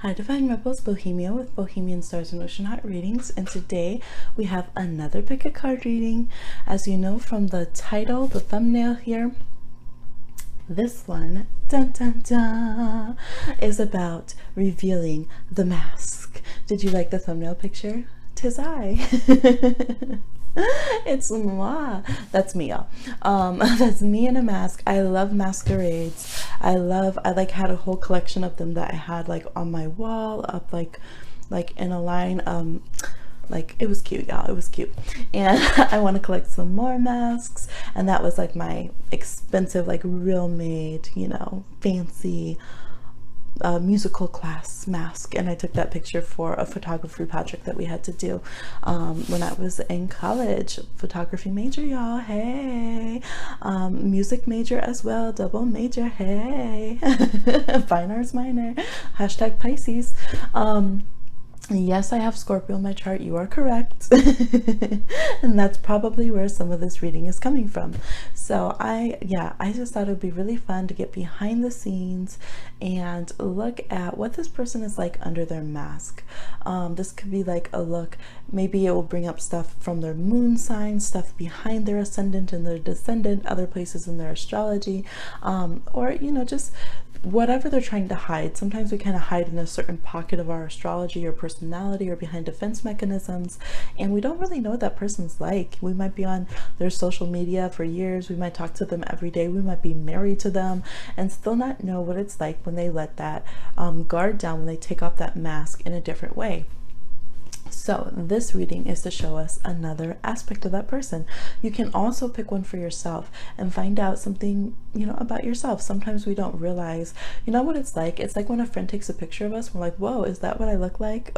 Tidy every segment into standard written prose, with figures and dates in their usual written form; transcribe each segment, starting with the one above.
Hi Divine Rebels, Bohemia with Bohemian Stars and Ocean Heart readings, and today we have another pick a card reading. As you know from the title, the thumbnail here, this one, dun dun dun, is about revealing the mask. Did you like the thumbnail picture? 'Tis I. It's moi. That's me, y'all. That's me in a mask. I love masquerades. I like had a whole collection of them that I had like on my wall up like in a line. Like it was cute, y'all. It was cute, and I want to collect some more masks. And that was like my expensive, like real made, you know, fancy musical class mask. And I took that picture for a photography project that we had to do when I was in college. Photography major, y'all. Hey, music major as well, double major. Hey. Fine arts minor, hashtag Pisces. Yes, I have Scorpio in my chart. You are correct. And that's probably where some of this reading is coming from. So I just thought it would be really fun to get behind the scenes and look at what this person is like under their mask. This could be like a look. Maybe it will bring up stuff from their moon sign, stuff behind their ascendant and their descendant, other places in their astrology, or, you know, just whatever they're trying to hide. Sometimes we kind of hide in a certain pocket of our astrology or personality or behind defense mechanisms, and we don't really know what that person's like. We might be on their social media for years, we might talk to them every day, we might be married to them, and still not know what it's like when they let that guard down, when they take off that mask in a different way. So this reading is to show us another aspect of that person. You can also pick one for yourself and find out something, you know, about yourself. Sometimes we don't realize, you know what it's like? It's like when a friend takes a picture of us, we're like, whoa, is that what I look like?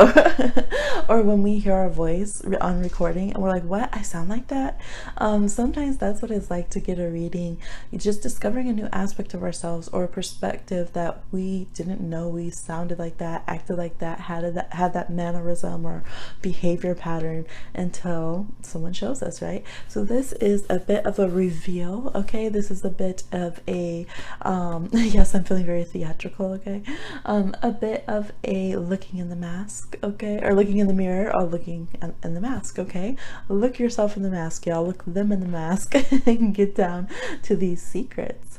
Or when we hear our voice on recording and we're like, what? I sound like that? Sometimes that's what it's like to get a reading. You're just discovering a new aspect of ourselves or a perspective that we didn't know we sounded like that, acted like that, had that mannerism or behavior pattern until someone shows us, right? So this is a bit of a reveal, okay? This is a bit of a yes, I'm feeling very theatrical, okay? A bit of a looking in the mask, okay? Or looking in the mirror, or looking in the mask, okay? Look yourself in the mask, y'all. Look them in the mask and get down to these secrets.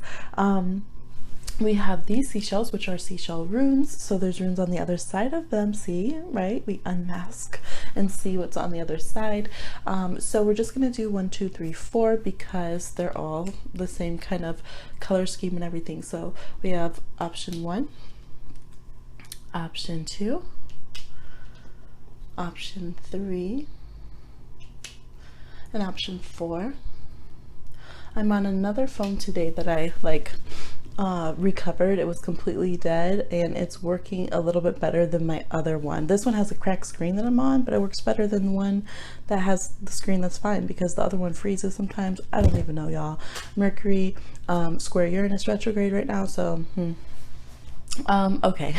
We have these seashells, which are seashell runes. So there's runes on the other side of them. See, right? We unmask and see what's on the other side. So we're just going to do 1, 2, 3, 4 because they're all the same kind of color scheme and everything. So we have option 1, option 2, option 3, and option 4. I'm on another phone today that I recovered. It was completely dead and it's working a little bit better than my other one. This one has a cracked screen that I'm on, but it works better than the one that has the screen that's fine, because the other one freezes sometimes. I don't even know, y'all. Mercury square Uranus retrograde right now, so okay.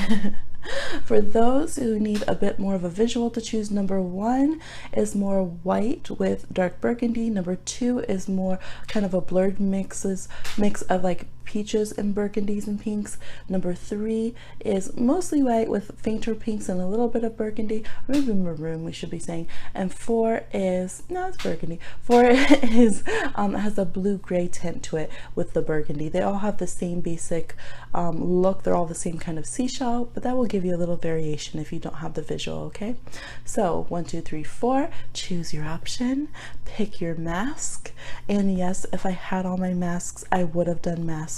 For those who need a bit more of a visual to choose, number 1 is more white with dark burgundy. Number 2 is more kind of a blurred mix of like peaches and burgundies and pinks. Number 3 is mostly white with fainter pinks and a little bit of burgundy, or maybe maroon we should be saying. And 4 is, no, it's burgundy. 4 is has a blue gray tint to it with the burgundy. They all have the same basic look. They're all the same kind of seashell, but that will give you a little variation if you don't have the visual. Okay, so 1, 2, 3, 4, choose your option, pick your mask. And yes, if I had all my masks, I would have done masks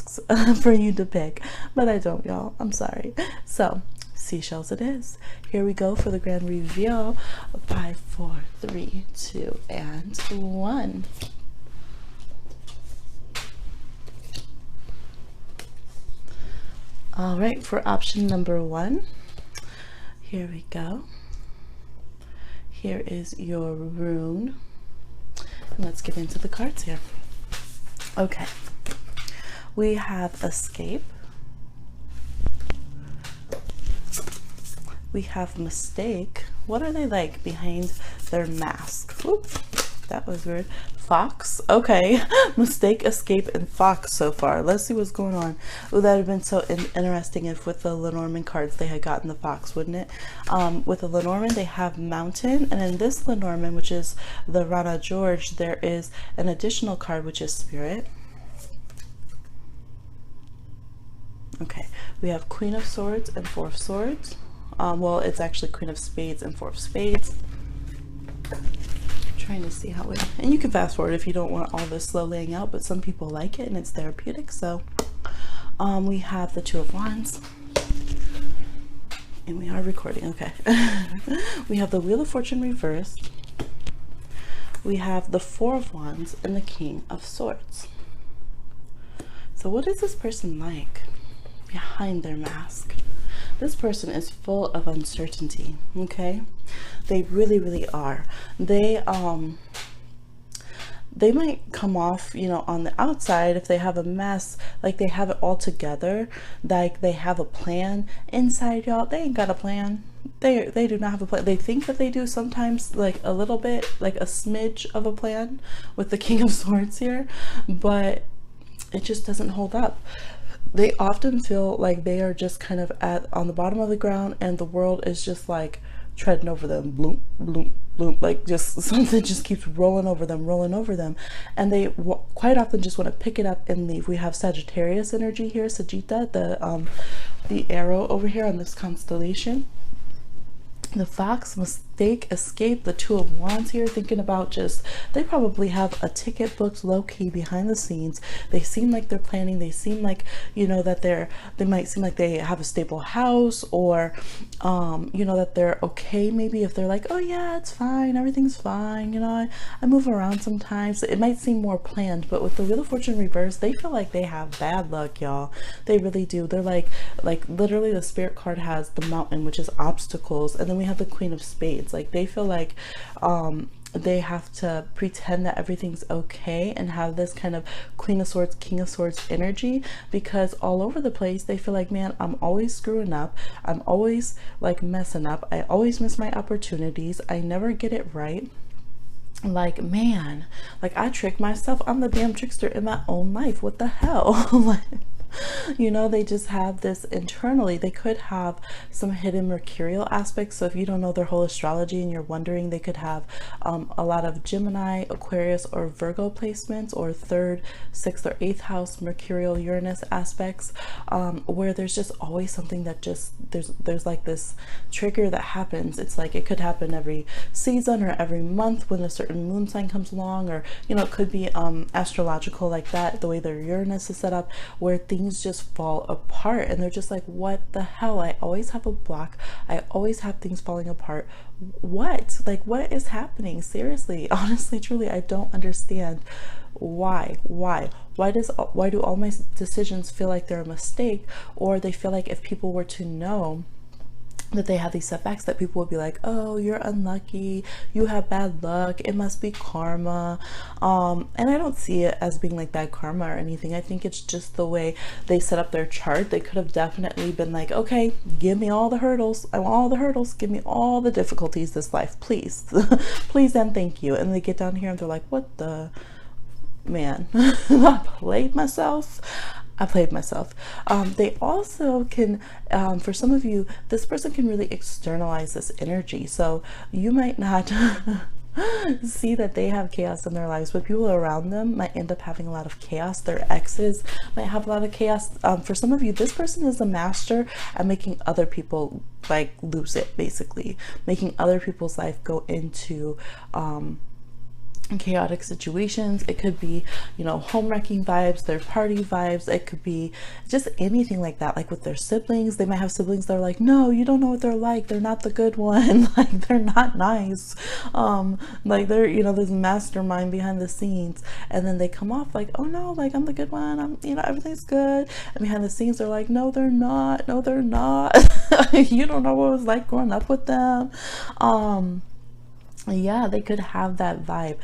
for you to pick, but I don't, y'all. I'm sorry. So seashells it is. Here we go for the grand reveal. 5, 4, 3, 2, and 1. All right, for option number 1, here we go. Here is your rune. And let's get into the cards here. Okay. We have escape. We have mistake. What are they like behind their mask? Oop, that was weird. Fox. Okay. Mistake, escape, and Fox so far. Let's see what's going on. Oh, that would have been so interesting if with the Lenormand cards they had gotten the Fox, wouldn't it? With the Lenormand, they have Mountain. And in this Lenormand, which is the Rana George, there is an additional card, which is Spirit. Okay. We have Queen of Swords and Four of Swords. Well, it's actually Queen of Spades and Four of Spades. Trying to see how it, and you can fast forward if you don't want all this slow laying out, but some people like it and it's therapeutic. So we have the Two of Wands, and we are recording. Okay. We have the Wheel of Fortune reversed. We have the Four of Wands and the King of Swords. So what is this person like behind their mask? This person is full of uncertainty. Okay, they really are. They might come off, you know, on the outside, if they have a mess, like they have it all together, like they have a plan. Inside, y'all, they ain't got a plan. They do not have a plan. They think that they do sometimes, like a little bit, like a smidge of a plan with the King of Swords here, but it just doesn't hold up. They often feel like they are just kind of on the bottom of the ground, and the world is just like treading over them, bloom, bloom, bloom, like just something just keeps rolling over them, and they quite often just want to pick it up and leave. We have Sagittarius energy here, Sagitta, the arrow over here on this constellation. The Fox, Mistake, Escape, the Two of Wands here, thinking about just, they probably have a ticket booked low-key behind the scenes. They seem like they're planning. They seem like, you know, that they might seem like they have a stable house, or you know, that they're okay. Maybe if they're like, oh yeah, it's fine, everything's fine, you know, I move around sometimes. It might seem more planned, but with the Wheel of Fortune reversed, they feel like they have bad luck, y'all. They really do. They're like literally the Spirit card has the Mountain, which is obstacles, and then we have the Queen of Spades. Like they feel like they have to pretend that everything's okay and have this kind of Queen of Swords, King of Swords energy, because all over the place they feel like, man, I'm always screwing up, I'm always like messing up, I always miss my opportunities, I never get it right. Like, man, like I trick myself, I'm the damn trickster in my own life, what the hell? Like, you know, they just have this internally. They could have some hidden mercurial aspects. So if you don't know their whole astrology and you're wondering, they could have a lot of Gemini, Aquarius, or Virgo placements, or 3rd, 6th, or 8th house mercurial Uranus aspects, where there's just always something that just there's like this trigger that happens. It's like it could happen every season or every month when a certain moon sign comes along, or you know, it could be astrological like that, the way their Uranus is set up, where things just fall apart and they're just like, what the hell? I always have a block, I always have things falling apart. What, like, what is happening? Seriously, honestly, truly, I don't understand why do all my decisions feel like they're a mistake, or they feel like if people were to know that they have these setbacks, that people would be like, oh, you're unlucky, you have bad luck, it must be karma. And I don't see it as being like bad karma or anything. I think it's just the way they set up their chart. They could have definitely been like, okay, give me all the hurdles, I want all the hurdles, give me all the difficulties this life, please. Please and thank you. And they get down here and they're like, what the man? I played myself. They also can, for some of you, this person can really externalize this energy. So you might not see that they have chaos in their lives, but people around them might end up having a lot of chaos. Their exes might have a lot of chaos. For some of you, this person is a master at making other people like lose it, basically making other people's life go into chaotic situations. It could be, you know, home wrecking vibes, third party vibes. It could be just anything like that. Like with their siblings, they might have siblings that are like, no, you don't know what they're like, they're not the good one. Like they're not nice. Like they're, you know, this mastermind behind the scenes, and then they come off like, oh no, like I'm the good one, I'm, you know, everything's good, and behind the scenes they're like, no they're not, no they're not. You don't know what it was like growing up with them. Yeah, they could have that vibe.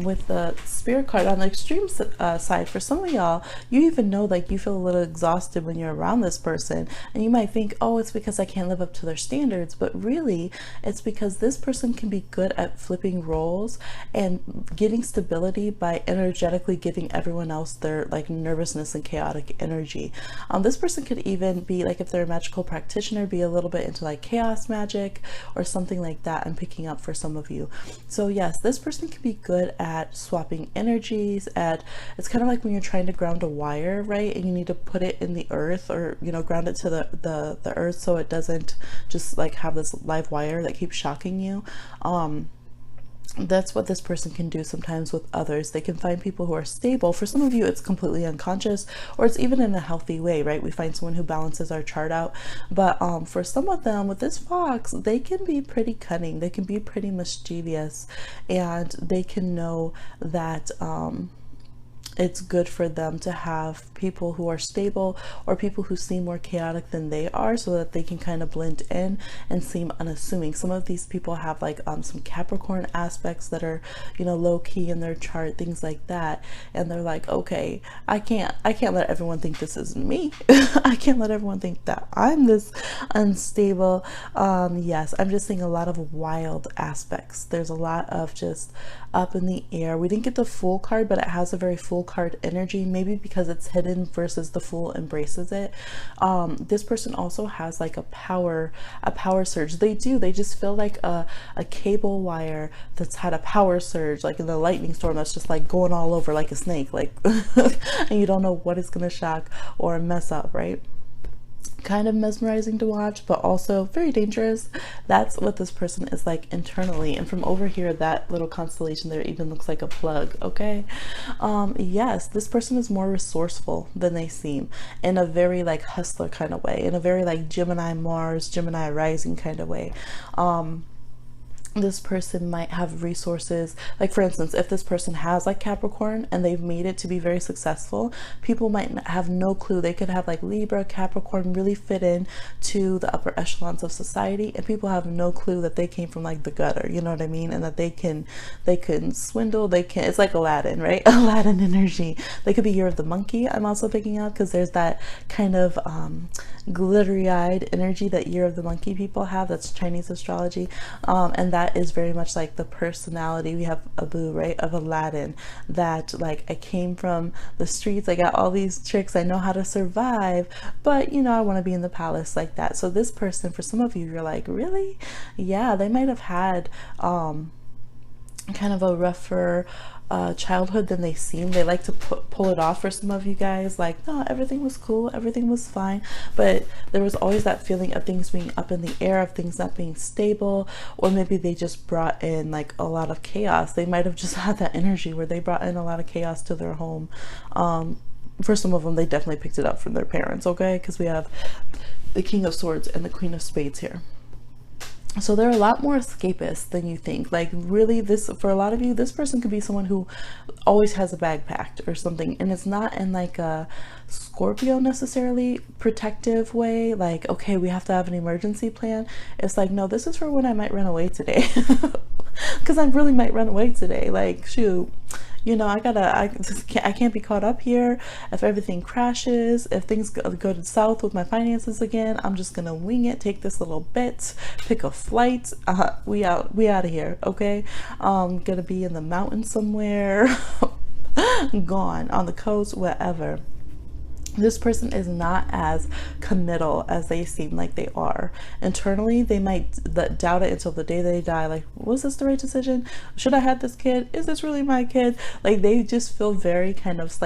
With the spirit card on the extreme side, for some of y'all, you even know like you feel a little exhausted when you're around this person, and you might think, oh, it's because I can't live up to their standards, but really it's because this person can be good at flipping roles and getting stability by energetically giving everyone else their like nervousness and chaotic energy. This person could even be like, if they're a magical practitioner, be a little bit into like chaos magic or something like that. I'm picking up for some of you. So yes, this person can be good at swapping energies. It's kind of like when you're trying to ground a wire, right? And you need to put it in the earth, or ground it to the earth, so it doesn't just like have this live wire that keeps shocking you. That's what this person can do sometimes with others. They can find people who are stable. For some of you, it's completely unconscious, or it's even in a healthy way, right? We find someone who balances our chart out. But for some of them with this fox, they can be pretty cunning. They can be pretty mischievous, and they can know that it's good for them to have people who are stable or people who seem more chaotic than they are, so that they can kind of blend in and seem unassuming. Some of these people have like some Capricorn aspects that are low key in their chart, things like that, and they're like, okay, I can't let everyone think this is me. I can't let everyone think that I'm this unstable. Yes, I'm just seeing a lot of wild aspects. There's a lot of just up in the air. We didn't get the Fool card, but it has a very Fool card energy, maybe because it's hidden versus the Fool embraces it. This person also has like a power surge. They just feel like a cable wire that's had a power surge, like in the lightning storm, that's just like going all over like a snake, like and you don't know what it's gonna shock or mess up, right? Kind of mesmerizing to watch, but also very dangerous. That's what this person is like internally. And from over here, that little constellation there even looks like a plug. Okay. Yes, this person is more resourceful than they seem, in a very like hustler kind of way, in a very like Gemini Mars, Gemini rising kind of way. This person might have resources, like for instance, if this person has like Capricorn and they've made it to be very successful, people might have no clue. They could have like Libra, Capricorn, really fit in to the upper echelons of society, and people have no clue that they came from like the gutter, you know what I mean? And that they can swindle, it's like Aladdin, right? Aladdin energy. They could be Year of the Monkey, I'm also picking up, because there's that kind of glittery eyed energy that Year of the Monkey people have. That's Chinese astrology, and that is very much like the personality. We have Abu, right, of Aladdin, that like, I came from the streets, I got all these tricks, I know how to survive, but I want to be in the palace, like that. So this person, for some of you, you're like, really? Yeah, they might have had kind of a rougher childhood than they seem. They like to pull it off for some of you guys, like, no, everything was cool, everything was fine, but there was always that feeling of things being up in the air, of things not being stable. Or maybe they just brought in like a lot of chaos. They might have just had that energy where they brought in a lot of chaos to their home. For some of them, they definitely picked it up from their parents, okay, because we have the King of Swords and the Queen of Spades here. So they're a lot more escapist than you think. Like really, this, for a lot of you, this person could be someone who always has a bag packed or something, and it's not in like a Scorpio necessarily protective way, like, okay, we have to have an emergency plan. It's like, no, this is for when I might run away today, because I really might run away today. Like, shoot, I can't be caught up here. If everything crashes, if things go to south with my finances again, I'm just gonna wing it, take this little bit, pick a flight. We out of here, okay? Gonna be in the mountains somewhere, gone on the coast, wherever. This person is not as committal as they seem like they are. Internally, they might doubt it until the day they die. Like, was this the right decision? Should I have this kid? Is this really my kid? Like, they just feel very kind of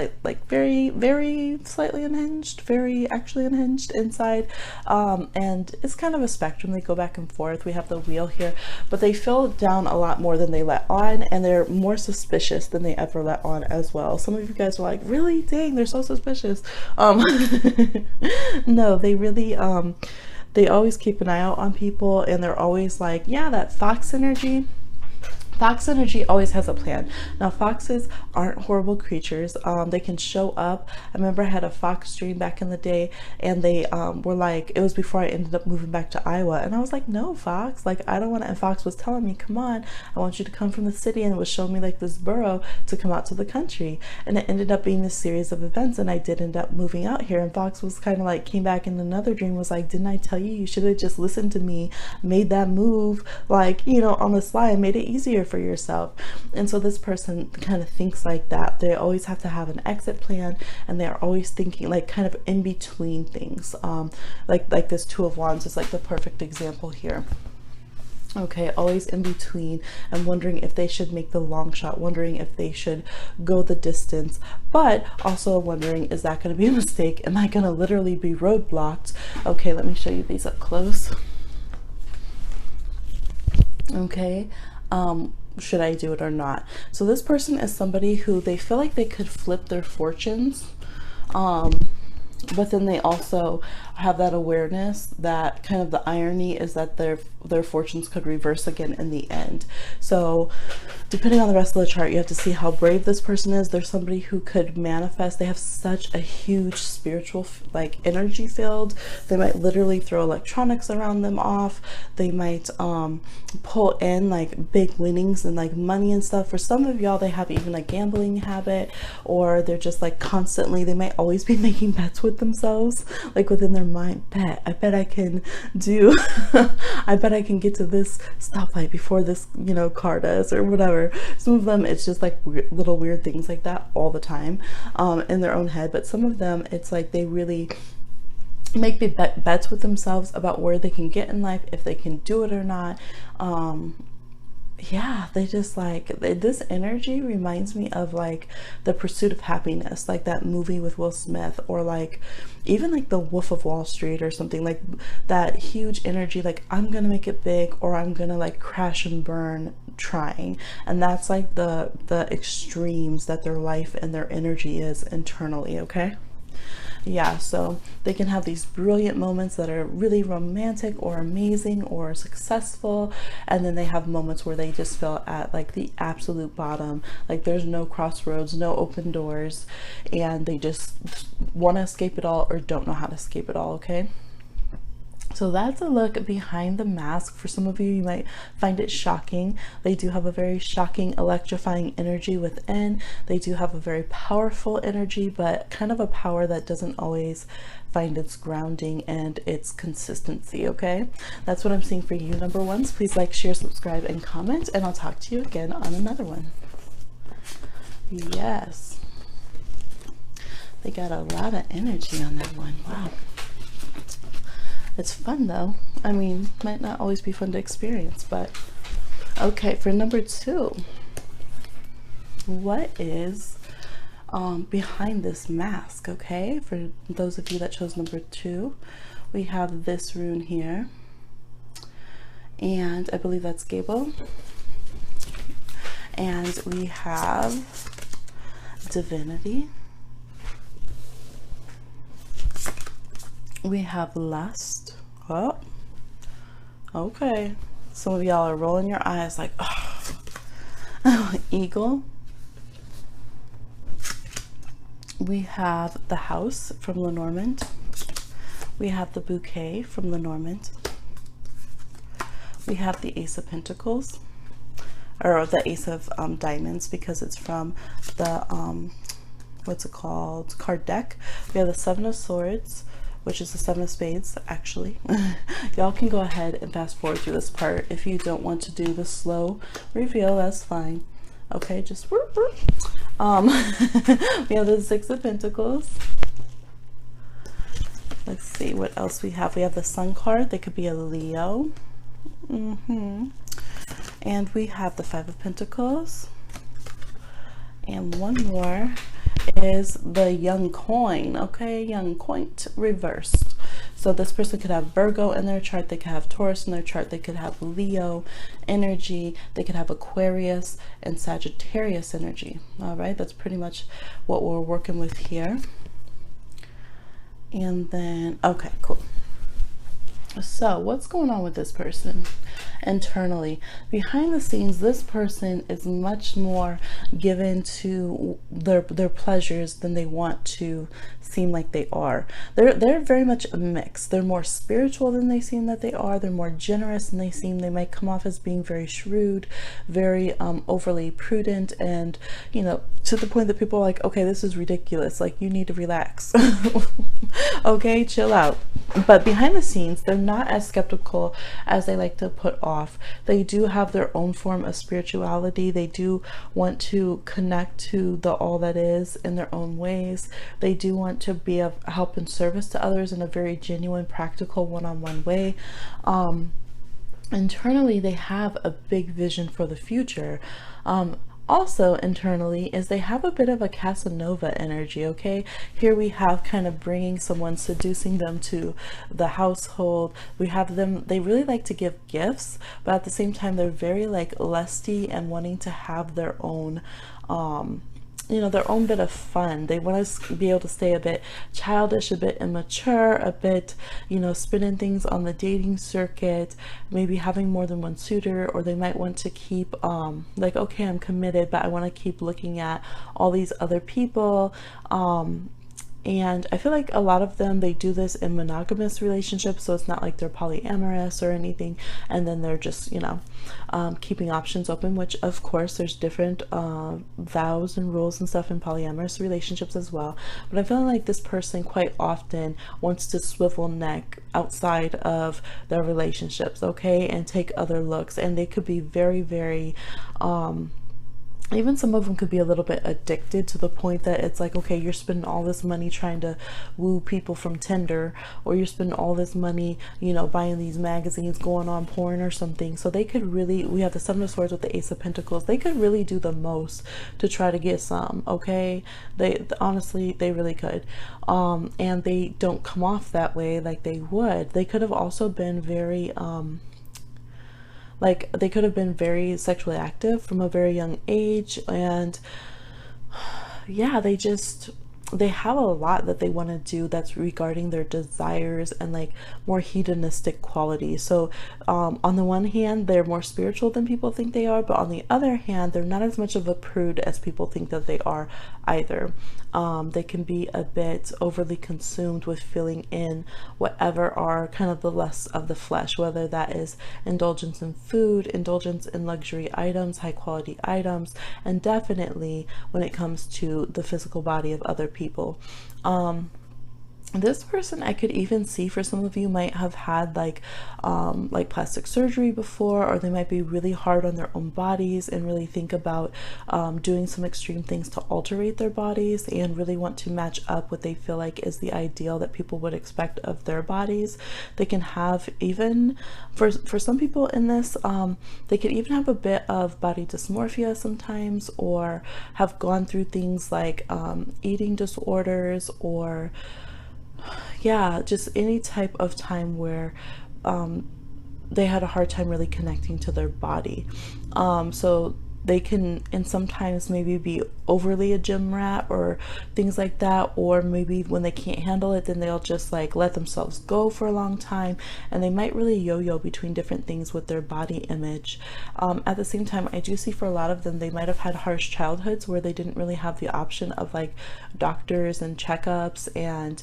very, very slightly unhinged, very actually unhinged inside. And it's kind of a spectrum. They go back and forth. We have the wheel here, but they feel down a lot more than they let on, and they're more suspicious than they ever let on as well. Some of you guys are like, really? Dang, they're so suspicious. No, they really they always keep an eye out on people, and they're always like, yeah, that fox energy. Fox energy always has a plan. Now, foxes aren't horrible creatures. They can show up. I remember I had a fox dream back in the day, and they were like, it was before I ended up moving back to Iowa, and I was like, no, fox, like, I don't want to. And fox was telling me, come on, I want you to come from the city, and it was showing me like this burrow to come out to the country. And it ended up being this series of events, and I did end up moving out here. And fox was kind of like, came back in another dream, was like, didn't I tell you, you should have just listened to me, made that move, like, you know, on the slide, and made it easier for yourself. And so this person kind of thinks like that. They always have to have an exit plan, and they're always thinking like kind of in between things. Like this Two of Wands is like the perfect example here. Okay, always in between, and wondering if they should make the long shot, wondering if they should go the distance, but also wondering, is that going to be a mistake? Am I going to literally be roadblocked? Okay, let me show you these up close. Okay, should I do it or not? So this person is somebody who they feel like they could flip their fortunes, but then they also have that awareness that kind of the irony is that their fortunes could reverse again in the end. So depending on the rest of the chart, you have to see how brave this person is. There's somebody who could manifest. They have such a huge spiritual like energy field. They might literally throw electronics around them off. They might pull in like big winnings and like money and stuff. For some of y'all, they have even a gambling habit, or they're just like constantly, they might always be making bets with themselves, like within their mind. I bet I can do I bet I can get to this stoplight before this, you know, car does, or whatever. Some of them, it's just like little weird things like that all the time in their own head. But some of them, it's like they really make big bets with themselves about where they can get in life, if they can do it or not. Yeah, they just like, this energy reminds me of like The Pursuit of Happiness, like that movie with Will Smith, or like even like The Wolf of Wall Street or something, like that huge energy, like I'm gonna make it big, or I'm gonna like crash and burn trying. And that's like the extremes that their life and their energy is internally. Okay, yeah, so they can have these brilliant moments that are really romantic or amazing or successful, and then they have moments where they just feel at like the absolute bottom, like there's no crossroads, no open doors, and they just want to escape it all or don't know how to escape it all. Okay, so that's a look behind the mask. For some of you, you might find it shocking. They do have a very shocking, electrifying energy within. They do have a very powerful energy, but kind of a power that doesn't always find its grounding and its consistency. Okay, that's what I'm seeing for you, number ones. Please like, share, subscribe, and comment, and I'll talk to you again on another one. Yes, they got a lot of energy on that one. Wow. It's fun though. I mean, might not always be fun to experience, but okay. For number two, what is behind this mask? Okay, for those of you that chose number two, we have this rune here, and I believe that's Gable, and we have divinity, we have lust. Oh, okay, some of y'all are rolling your eyes like, oh. Eagle. We have the House from Lenormand. We have the Bouquet from Lenormand. We have the Ace of Pentacles, or the Ace of Diamonds, because it's from the what's it called, card deck. We have the Seven of Swords, which is the Seven of Spades, actually. Y'all can go ahead and fast forward through this part if you don't want to do the slow reveal. That's fine. Okay, just whoop, whoop. We have the Six of Pentacles. Let's see what else we have. We have the Sun card. They could be a Leo. And we have the Five of Pentacles. And one more is the Young Coin. Okay, Young Coin reversed. So this person could have Virgo in their chart, they could have Taurus in their chart, they could have Leo energy, they could have Aquarius and Sagittarius energy. All right, that's pretty much what we're working with here. And then, okay, cool. So, what's going on with this person internally? Behind the scenes, this person is much more given to their pleasures than they want to seem like they are. They're very much a mix. They're more spiritual than they seem that they are. They're more generous than they seem. They might come off as being very shrewd, very overly prudent, and to the point that people are like, okay, this is ridiculous. Like, you need to relax. Okay, chill out. But behind the scenes, they're not as skeptical as they like to put off. They do have their own form of spirituality. They do want to connect to the all that is in their own ways. They do want to be of help and service to others in a very genuine, practical, one-on-one way. Internally, they have a big vision for the future. Also internally is they have a bit of a Casanova energy. Okay, here we have kind of bringing someone, seducing them to the household. We have them, they really like to give gifts, but at the same time they're very like lusty and wanting to have their own their own bit of fun. They want to be able to stay a bit childish, a bit immature, a bit, spinning things on the dating circuit, maybe having more than one suitor, or they might want to keep, like, okay, I'm committed, but I want to keep looking at all these other people. And I feel like a lot of them, they do this in monogamous relationships, so it's not like they're polyamorous or anything, and then they're just keeping options open, which of course there's different vows and rules and stuff in polyamorous relationships as well. But I feel like this person quite often wants to swivel neck outside of their relationships, okay, and take other looks, and they could be very, very even some of them could be a little bit addicted to the point that it's like, okay, you're spending all this money trying to woo people from Tinder, or you're spending all this money, buying these magazines, going on porn or something. So they could really, we have the Seven of Swords with the Ace of Pentacles. They could really do the most to try to get some, okay? They honestly, they really could. And they don't come off that way like they would. They could have also been very, like they could have been very sexually active from a very young age, and yeah, they have a lot that they want to do that's regarding their desires and like more hedonistic qualities. So on the one hand, they're more spiritual than people think they are, but on the other hand, they're not as much of a prude as people think that they are either. They can be a bit overly consumed with filling in whatever are kind of the lusts of the flesh, whether that is indulgence in food, indulgence in luxury items, high quality items, and definitely when it comes to the physical body of other people. This person, I could even see, for some of you, might have had like plastic surgery before, or they might be really hard on their own bodies and really think about doing some extreme things to alterate their bodies, and really want to match up what they feel like is the ideal that people would expect of their bodies. They can have, even for some people in this, they could even have a bit of body dysmorphia sometimes, or have gone through things like eating disorders, or yeah, just any type of time where they had a hard time really connecting to their body. So they can, and sometimes maybe be overly a gym rat or things like that, or maybe when they can't handle it, then they'll just like let themselves go for a long time, and they might really yo-yo between different things with their body image. At the same time, I do see for a lot of them, they might have had harsh childhoods where they didn't really have the option of like doctors and checkups, and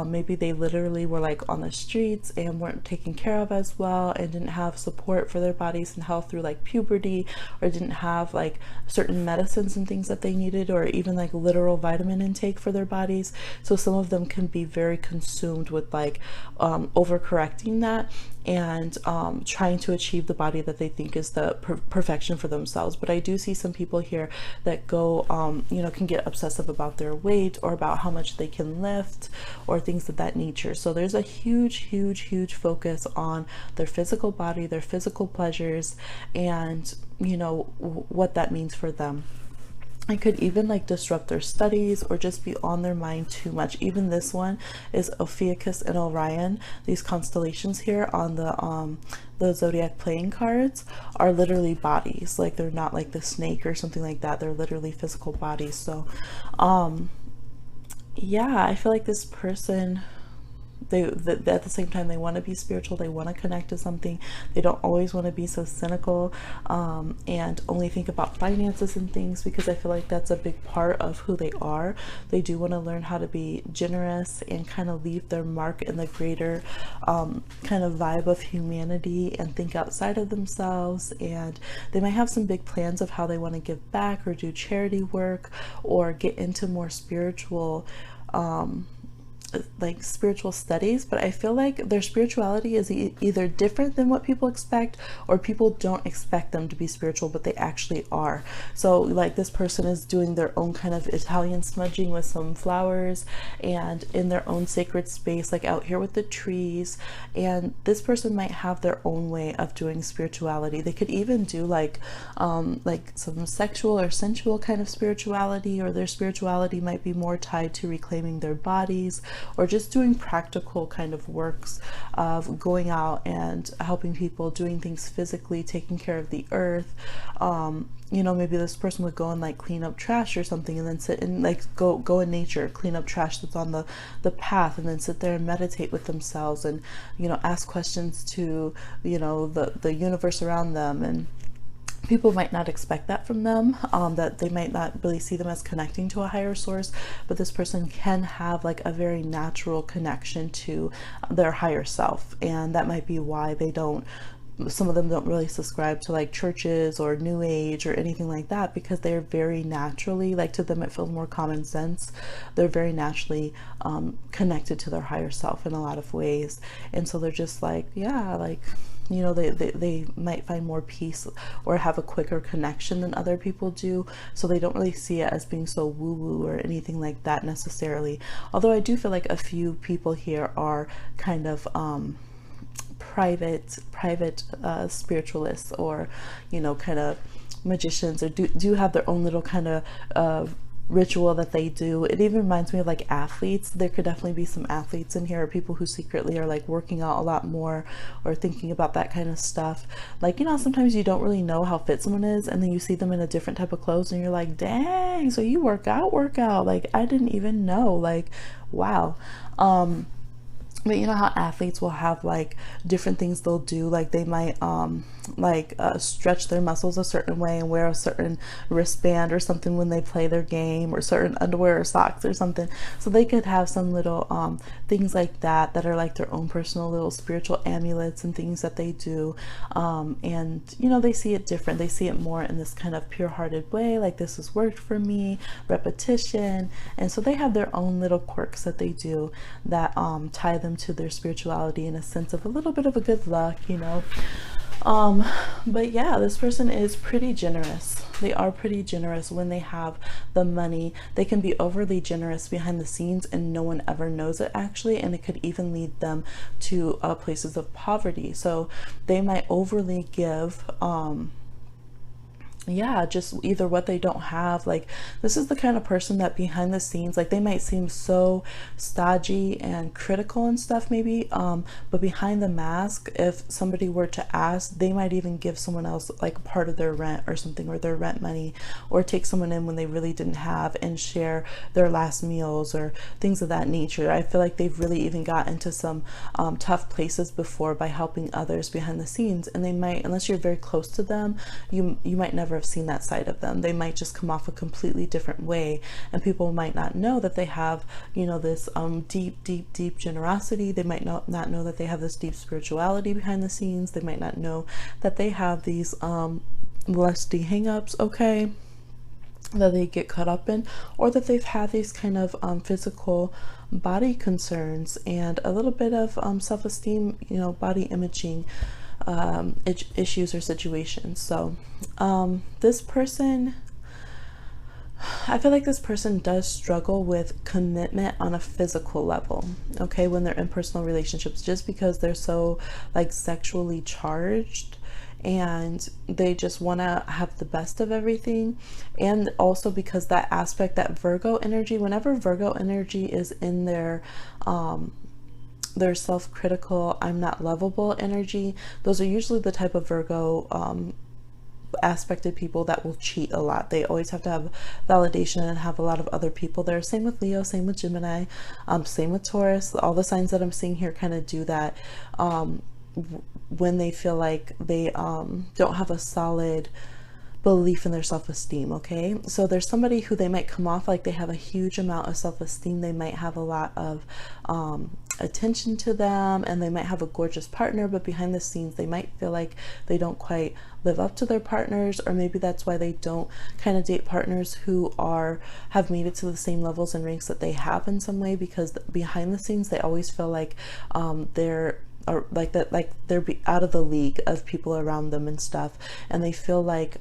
maybe they literally were like on the streets and weren't taken care of as well, and didn't have support for their bodies and health through like puberty, or didn't have like certain medicines and things that they needed, or even like literal vitamin intake for their bodies. So some of them can be very consumed with like overcorrecting that, and trying to achieve the body that they think is the perfection for themselves. But I do see some people here that go can get obsessive about their weight, or about how much they can lift, or things of that nature. So there's a huge focus on their physical body, their physical pleasures, and what that means for them. It could even like disrupt their studies, or just be on their mind too much. Even this one is Ophiuchus and Orion. These constellations here on the zodiac playing cards are literally bodies. Like, they're not like the snake or something like that. They're literally physical bodies. So yeah, I feel like this person, at the same time, they want to be spiritual, they want to connect to something. They don't always want to be so cynical, and only think about finances and things, because I feel like that's a big part of who they are. They do want to learn how to be generous and kind of leave their mark in the greater kind of vibe of humanity, and think outside of themselves. And they might have some big plans of how they want to give back or do charity work or get into more spiritual like spiritual studies, but I feel like their spirituality is either different than what people expect, or people don't expect them to be spiritual but they actually are. So like this person is doing their own kind of Italian smudging with some flowers and in their own sacred space, like out here with the trees. And this person might have their own way of doing spirituality. They could even do like some sexual or sensual kind of spirituality, or their spirituality might be more tied to reclaiming their bodies, or just doing practical kind of works of going out and helping people, doing things physically, taking care of the earth. You know, maybe this person would go and like clean up trash or something, and then sit and like go in nature, clean up trash that's on the path, and then sit there and meditate with themselves, and, you know, ask questions to, you know, the universe around them. And people might not expect that from them, that they might not really see them as connecting to a higher source, but this person can have like a very natural connection to their higher self. And that might be why some of them don't really subscribe to like churches or new age or anything like that, because they're very naturally, like, to them it feels more common sense. They're very naturally connected to their higher self in a lot of ways. And so they're just like, yeah, like, you know, they might find more peace or have a quicker connection than other people do. So they don't really see it as being so woo-woo or anything like that necessarily. Although I do feel like a few people here are kind of private spiritualists, or, you know, kind of magicians, or do have their own little kind of ritual that they do. It even reminds me of like athletes. There could definitely be some athletes in here, or people who secretly are like working out a lot more, or thinking about that kind of stuff. Like, you know, sometimes you don't really know how fit someone is, and then you see them in a different type of clothes and you're like, dang, so you work out. Like, I didn't even know. Like, wow. But you know how athletes will have like different things they'll do, like they might stretch their muscles a certain way and wear a certain wristband or something when they play their game, or certain underwear or socks or something. So they could have some little things like that are like their own personal little spiritual amulets and things that they do. And you know, they see it different. They see it more in this kind of pure-hearted way, like, this has worked for me, repetition. And so they have their own little quirks that they do that tie them to their spirituality in a sense of a little bit of a good luck, you know. But yeah, this person is pretty generous. They are pretty generous when they have the money. They can be overly generous behind the scenes and no one ever knows it, actually, and it could even lead them to places of poverty. So they might overly give yeah, just either what they don't have. Like, this is the kind of person that behind the scenes, like, they might seem so stodgy and critical and stuff maybe, but behind the mask, if somebody were to ask, they might even give someone else like part of their rent or something, or their rent money, or take someone in when they really didn't have, and share their last meals or things of that nature. I feel like they've really even got into some tough places before by helping others behind the scenes, and they might, unless you're very close to them, you might never have seen that side of them. They might just come off a completely different way, and people might not know that they have, you know, this deep generosity. They might not know that they have this deep spirituality behind the scenes. They might not know that they have these lusty hang-ups, okay, that they get caught up in, or that they've had these kind of physical body concerns and a little bit of self-esteem, you know, body imaging issues or situations. So this person, I feel like this person does struggle with commitment on a physical level, okay, when they're in personal relationships, just because they're so like sexually charged, and they just want to have the best of everything. And also because that aspect, that Virgo energy, whenever Virgo energy is in their self-critical, I'm not lovable energy, those are usually the type of Virgo aspected people that will cheat a lot. They always have to have validation and have a lot of other people there. Same with Leo, same with Gemini, same with Taurus. All the signs that I'm seeing here kind of do that when they feel like they don't have a solid belief in their self-esteem. Okay, so there's somebody who they might come off like they have a huge amount of self-esteem. They might have a lot of attention to them, and they might have a gorgeous partner, but behind the scenes they might feel like they don't quite live up to their partners, or maybe that's why they don't kind of date partners who have made it to the same levels and ranks that they have in some way, because behind the scenes they always feel like they're like that, like they're out of the league of people around them and stuff, and they feel like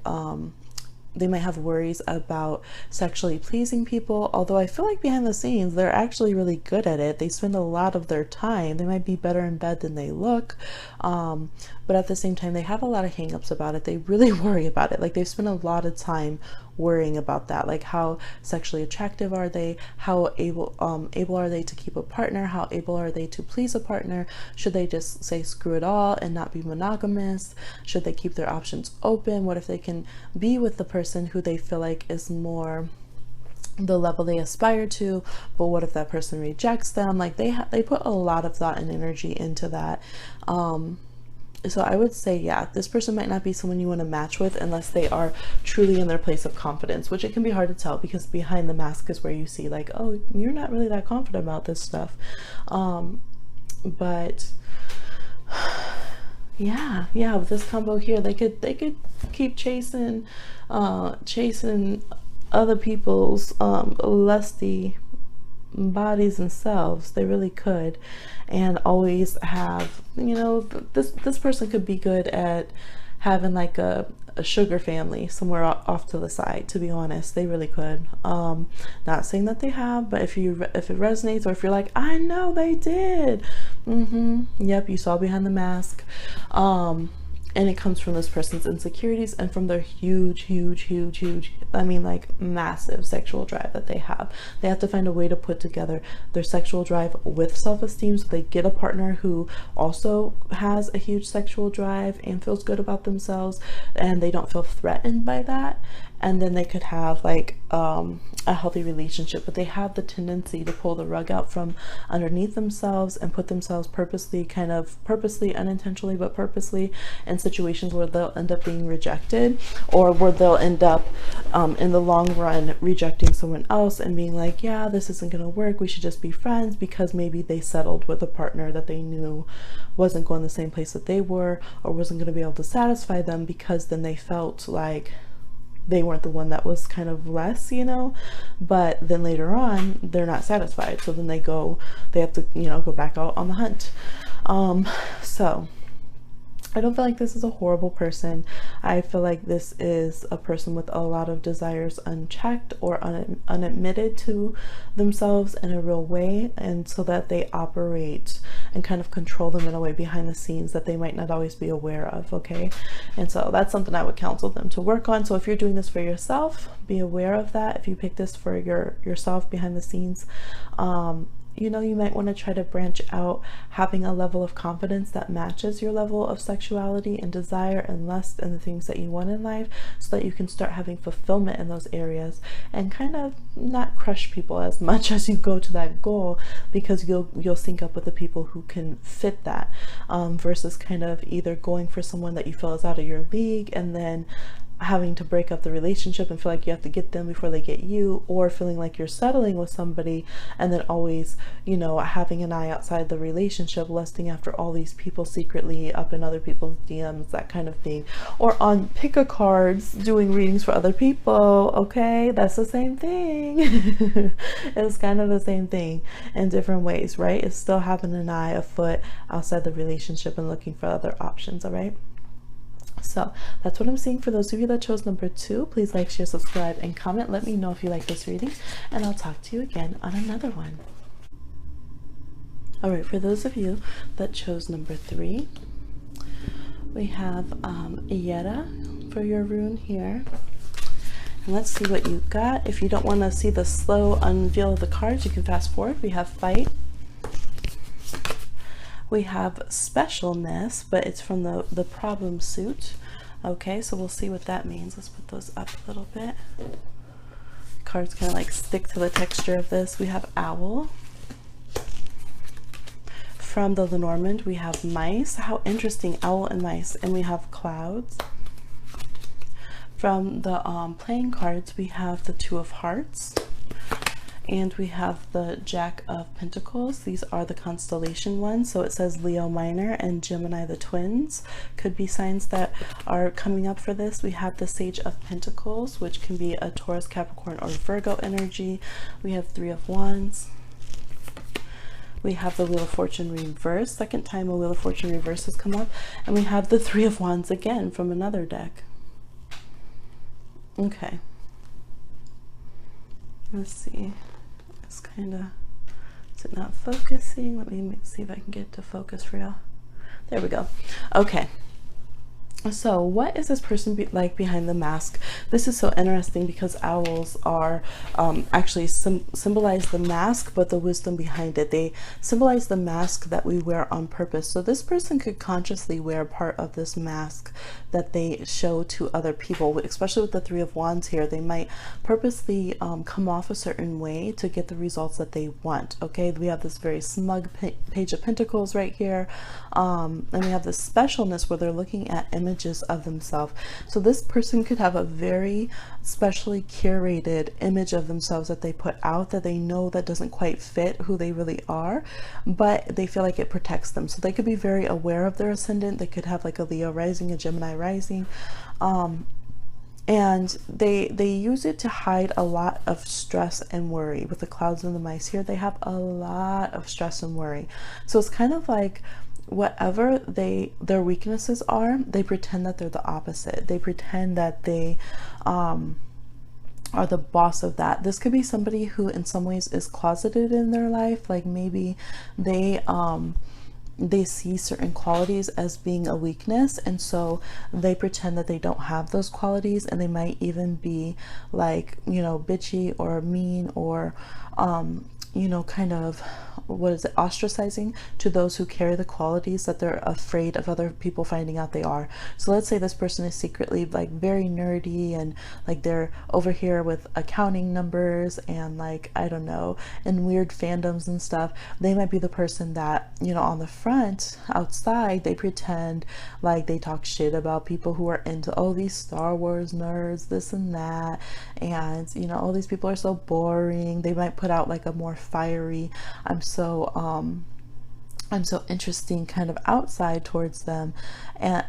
they might have worries about sexually pleasing people, although I feel like behind the scenes they're actually really good at it. They spend a lot of their time, they might be better in bed than they look, but at the same time they have a lot of hang-ups about it. They really worry about it. Like they've spent a lot of time worrying about that, like how sexually attractive are they, how able are they to keep a partner, how able are they to please a partner, should they just say screw it all and not be monogamous, should they keep their options open, what if they can be with the person who they feel like is more the level they aspire to, but what if that person rejects them? Like they put a lot of thought and energy into that. So I would say, yeah, this person might not be someone you want to match with unless they are truly in their place of confidence, which it can be hard to tell because behind the mask is where you see like, oh, you're not really that confident about this stuff. But yeah, with this combo here, they could keep chasing other people's lusty bodies and selves. They really could, and always have, you know, this person could be good at having like a sugar family somewhere off to the side, to be honest. They really could. Not saying that they have, but if it resonates, or if you're like, I know they did, yep, you saw behind the mask. And it comes from this person's insecurities and from their huge, I mean like massive sexual drive that they have. They have to find a way to put together their sexual drive with self-esteem, so they get a partner who also has a huge sexual drive and feels good about themselves, and they don't feel threatened by that. And then they could have like a healthy relationship, but they have the tendency to pull the rug out from underneath themselves and put themselves purposely, unintentionally, but purposely, in situations where they'll end up being rejected, or where they'll end up in the long run rejecting someone else and being like, yeah, this isn't gonna work, we should just be friends, because maybe they settled with a partner that they knew wasn't going the same place that they were, or wasn't going to be able to satisfy them, because then they felt like they weren't the one that was kind of less, you know, but then later on they're not satisfied, so then they have to, you know, go back out on the hunt. So I don't feel like this is a horrible person. I feel like this is a person with a lot of desires unchecked or unadmitted to themselves in a real way, and so that they operate and kind of control them in a way behind the scenes that they might not always be aware of. Okay, and so that's something I would counsel them to work on. So if you're doing this for yourself, be aware of that. If you pick this for yourself behind the scenes, you know, you might want to try to branch out, having a level of confidence that matches your level of sexuality and desire and lust and the things that you want in life, so that you can start having fulfillment in those areas and kind of not crush people as much as you go to that goal, because you'll sync up with the people who can fit that, versus kind of either going for someone that you feel is out of your league and then having to break up the relationship and feel like you have to get them before they get you, or feeling like you're settling with somebody and then always, you know, having an eye outside the relationship, lusting after all these people secretly up in other people's DMs, that kind of thing, or on pick-a-cards doing readings for other people. Okay, that's the same thing. It's kind of the same thing in different ways, right? It's still having an eye, a foot outside the relationship and looking for other options. All right, so that's what I'm seeing for those of you that chose number 2. Please like, share, subscribe, and comment. Let me know if you like this reading, and I'll talk to you again on another one. All right, for those of you that chose number 3, we have Yeta for your rune here. And let's see what you got. If you don't want to see the slow unveil of the cards, you can fast forward. We have Fight. We have Specialness, but it's from the problem suit. Okay, so we'll see what that means. Let's put those up a little bit. Cards kind of like stick to the texture of this. We have owl. From the Lenormand, we have mice. How interesting, owl and mice. And we have clouds. From the playing cards, we have the Two of Hearts. And we have the Jack of Pentacles. These are the constellation ones. So it says Leo Minor and Gemini the twins. Could be signs that are coming up for this. We have the Sage of Pentacles, which can be a Taurus, Capricorn, or Virgo energy. We have Three of Wands. We have the Wheel of Fortune reverse. Second time a Wheel of Fortune reverse has come up. And we have the Three of Wands again from another deck. Okay. Let's see. It's kind of, is it not focusing? Let me see if I can get it to focus for y'all. There we go. Okay. So what is this person like behind the mask? This is so interesting because owls are actually symbolize the mask, but the wisdom behind it. They symbolize the mask that we wear on purpose. So this person could consciously wear part of this mask that they show to other people, especially with the Three of Wands here. They might purposely come off a certain way to get the results that they want. Okay, we have this very smug Page of Pentacles right here, and we have this specialness where they're looking at images of themselves. So this person could have a very specially curated image of themselves that they put out that they know that doesn't quite fit who they really are, but they feel like it protects them. So they could be very aware of their ascendant. They could have like a Leo rising, a Gemini rising, and they use it to hide a lot of stress and worry. With the clouds and the mice here, they have a lot of stress and worry. So it's kind of like whatever their weaknesses are, they pretend that they're the opposite. They pretend that they are the boss of that. This could be somebody who in some ways is closeted in their life. Like maybe they see certain qualities as being a weakness, and so they pretend that they don't have those qualities, and they might even be like, you know, bitchy or mean or you know, kind of, what is it, ostracizing to those who carry the qualities that they're afraid of other people finding out they are. So let's say this person is secretly like very nerdy and like they're over here with accounting numbers and like, I don't know, and weird fandoms and stuff. They might be the person that, you know, on the front outside, they pretend like they talk shit about people who are into, oh, these Star Wars nerds, this and that, and you know, all these people are so boring. They might put out like a more fiery, I'm so interesting kind of outside towards them and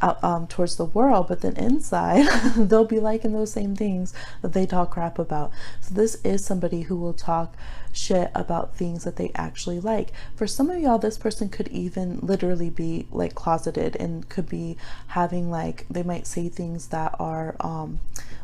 towards the world, but then inside they'll be liking those same things that they talk crap about. So this is somebody who will talk shit about things that they actually like. For some of y'all, this person could even literally be like closeted and could be having like, they might say things that are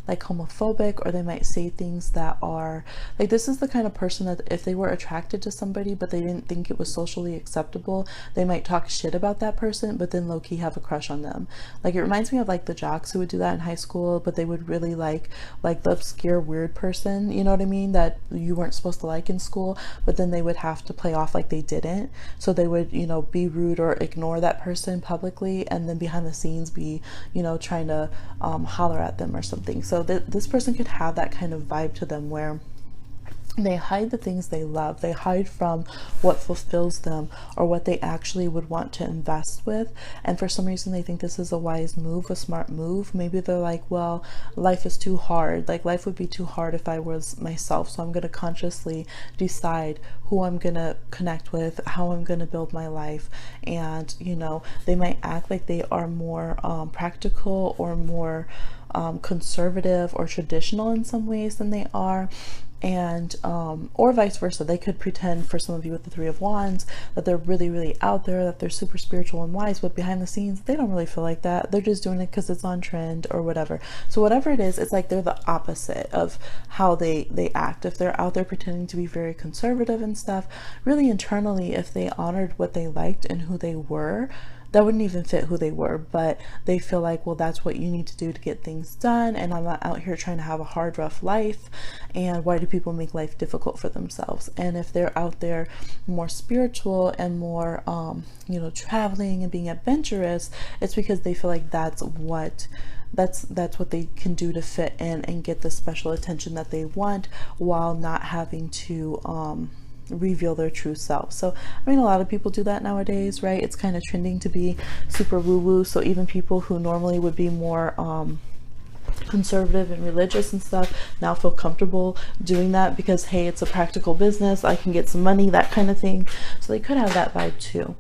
like homophobic, or they might say things that are like, this is the kind of person that if they were attracted to somebody but they didn't think it was socially acceptable, they might talk shit about that person but then low-key have a crush on them. Like it reminds me of like the jocks who would do that in high school, but they would really like the obscure weird person, you know what I mean, that you weren't supposed to like in school, but then they would have to play off like they didn't. So they would, you know, be rude or ignore that person publicly, and then behind the scenes be, you know, trying to holler at them or something. So this person could have that kind of vibe to them where they hide the things they love. They hide from what fulfills them or what they actually would want to invest with. And for some reason, they think this is a wise move, a smart move. Maybe they're like, well, life is too hard. Like life would be too hard if I was myself. So I'm going to consciously decide who I'm going to connect with, how I'm going to build my life. And, you know, they might act like they are more practical or more conservative or traditional in some ways than they are. And or vice versa. They could pretend, for some of you with the Three of Wands, that they're really, really out there, that they're super spiritual and wise, but behind the scenes they don't really feel like that. They're just doing it because it's on trend or whatever. So whatever it is, it's like they're the opposite of how they act. If they're out there pretending to be very conservative and stuff, really internally, if they honored what they liked and who they were, that wouldn't even fit who they were, but they feel like, well, that's what you need to do to get things done, and I'm not out here trying to have a hard, rough life, and why do people make life difficult for themselves? And if they're out there more spiritual and more you know, traveling and being adventurous, it's because they feel like that's what that's what they can do to fit in and get the special attention that they want, while not having to reveal their true self. So I mean, a lot of people do that nowadays, right? It's kind of trending to be super woo-woo, so even people who normally would be more conservative and religious and stuff now feel comfortable doing that, because hey, it's a practical business, I can get some money, that kind of thing. So they could have that vibe too.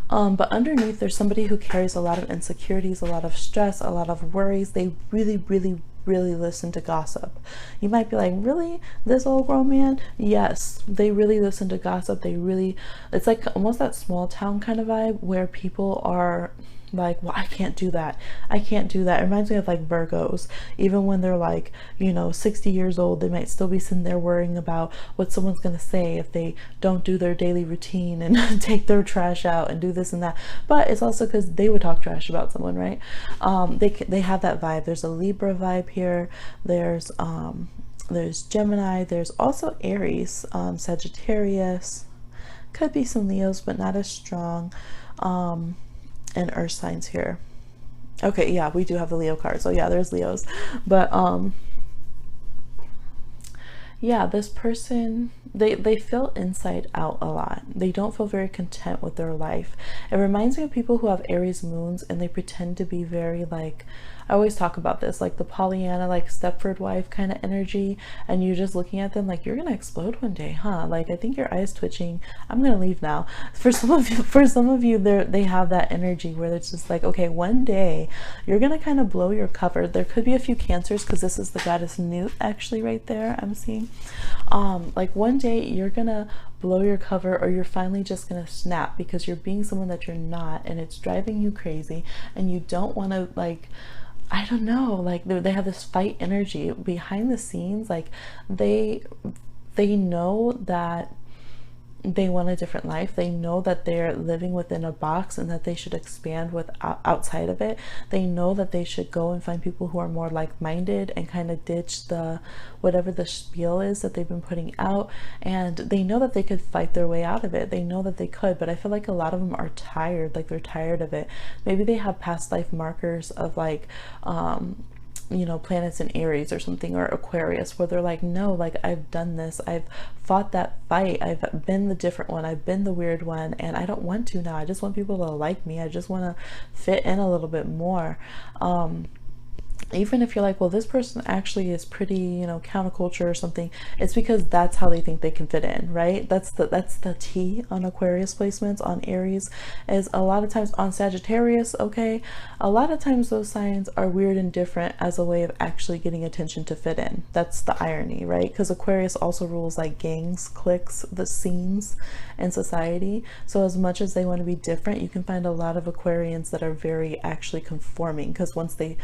But underneath, there's somebody who carries a lot of insecurities, a lot of stress, a lot of worries. They really, really, really listen to gossip. You might be like, really, this old grown man? Yes, they really listen to gossip. They really, it's like almost that small town kind of vibe where people are like, well, I can't do that, I can't do that. It reminds me of like Virgos. Even when they're like, you know, 60 years old, they might still be sitting there worrying about what someone's going to say if they don't do their daily routine and take their trash out and do this and that. But it's also because they would talk trash about someone, right? They have that vibe. There's a Libra vibe here. There's Gemini. There's also Aries, Sagittarius, could be some Leos, but not as strong. And earth signs here. Okay, yeah, we do have the Leo card, so yeah, there's Leos. But yeah, this person, they feel inside out a lot. They don't feel very content with their life. It reminds me of people who have Aries moons and they pretend to be very like, I always talk about this, like the Pollyanna, like Stepford wife kind of energy, and you're just looking at them like, you're gonna explode one day, huh? Like, I think your eye's twitching, I'm gonna leave now. For some of you, they have that energy where it's just like, okay, one day you're gonna kind of blow your cover. There could be a few Cancers, because this is the goddess Newt actually right there, I'm seeing. Like one day you're gonna blow your cover, or you're finally just gonna snap because you're being someone that you're not, and it's driving you crazy, and you don't want to, like, I don't know, like they have this fight energy behind the scenes. Like they know that they want a different life. They know that they're living within a box and that they should expand with outside of it. They know that they should go and find people who are more like-minded and kind of ditch the whatever the spiel is that they've been putting out, and they know that they could fight their way out of it. They know that they could, but I feel like a lot of them are tired. Like they're tired of it. Maybe they have past life markers of like you know, planets in Aries or something, or Aquarius, where they're like, no, like I've done this, I've fought that fight, I've been the different one, I've been the weird one, and I don't want to now. I just want people to like me. I just want to fit in a little bit more. Even if you're like, well, this person actually is pretty, you know, counterculture or something, it's because that's how they think they can fit in, right? That's the T on Aquarius placements. On Aries is a lot of times, on Sagittarius, okay, a lot of times those signs are weird and different as a way of actually getting attention to fit in. That's the irony, right? Because Aquarius also rules like gangs, cliques, the scenes in society. So as much as they want to be different, you can find a lot of Aquarians that are very actually conforming, because once they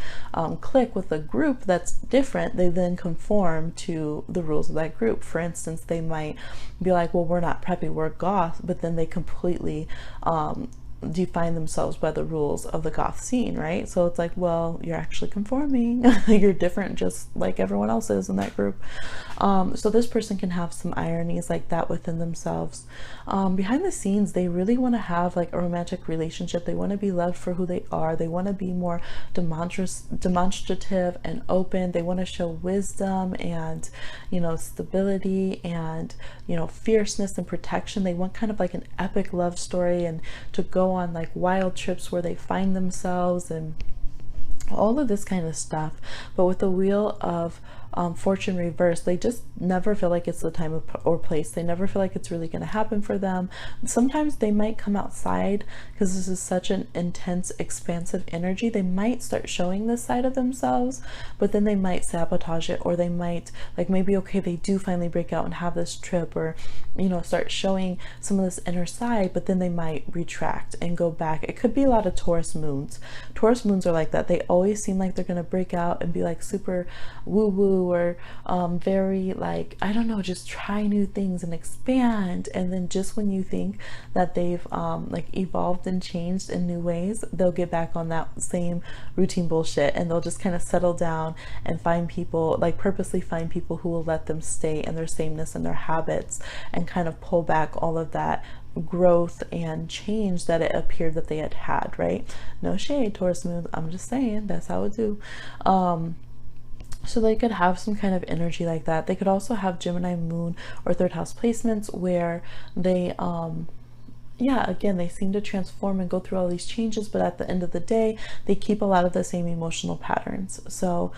click with a group that's different, they then conform to the rules of that group. For instance, they might be like, well, we're not preppy, we're goth, but then they completely define themselves by the rules of the goth scene, right? So it's like, well, you're actually conforming. You're different just like everyone else is in that group. So this person can have some ironies like that within themselves. Behind the scenes, they really want to have like a romantic relationship. They want to be loved for who they are. They want to be more demonstrative and open. They want to show wisdom and, you know, stability and, you know, fierceness and protection. They want kind of like an epic love story, and to go on like wild trips where they find themselves and all of this kind of stuff. But with the wheel of fortune reversed, they just never feel like it's the time or place. They never feel like it's really going to happen for them. Sometimes they might come outside, because this is such an intense, expansive energy. They might start showing this side of themselves, but then they might sabotage it, or they might, like, maybe, okay, they do finally break out and have this trip, or, you know, start showing some of this inner side, but then they might retract and go back. It could be a lot of Taurus moons. Taurus moons are like that. They always seem like they're going to break out and be like super woo-woo, or very like, I don't know, just try new things and expand, and then just when you think that they've like evolved and changed in new ways, they'll get back on that same routine bullshit, and they'll just kind of settle down and find people, like purposely find people who will let them stay in their sameness and their habits, and kind of pull back all of that growth and change that it appeared that they had, right? No shade, Taurus moon, I'm just saying that's how it do. So they could have some kind of energy like that. They could also have Gemini moon or third house placements where they yeah, again, they seem to transform and go through all these changes, but at the end of the day, they keep a lot of the same emotional patterns. So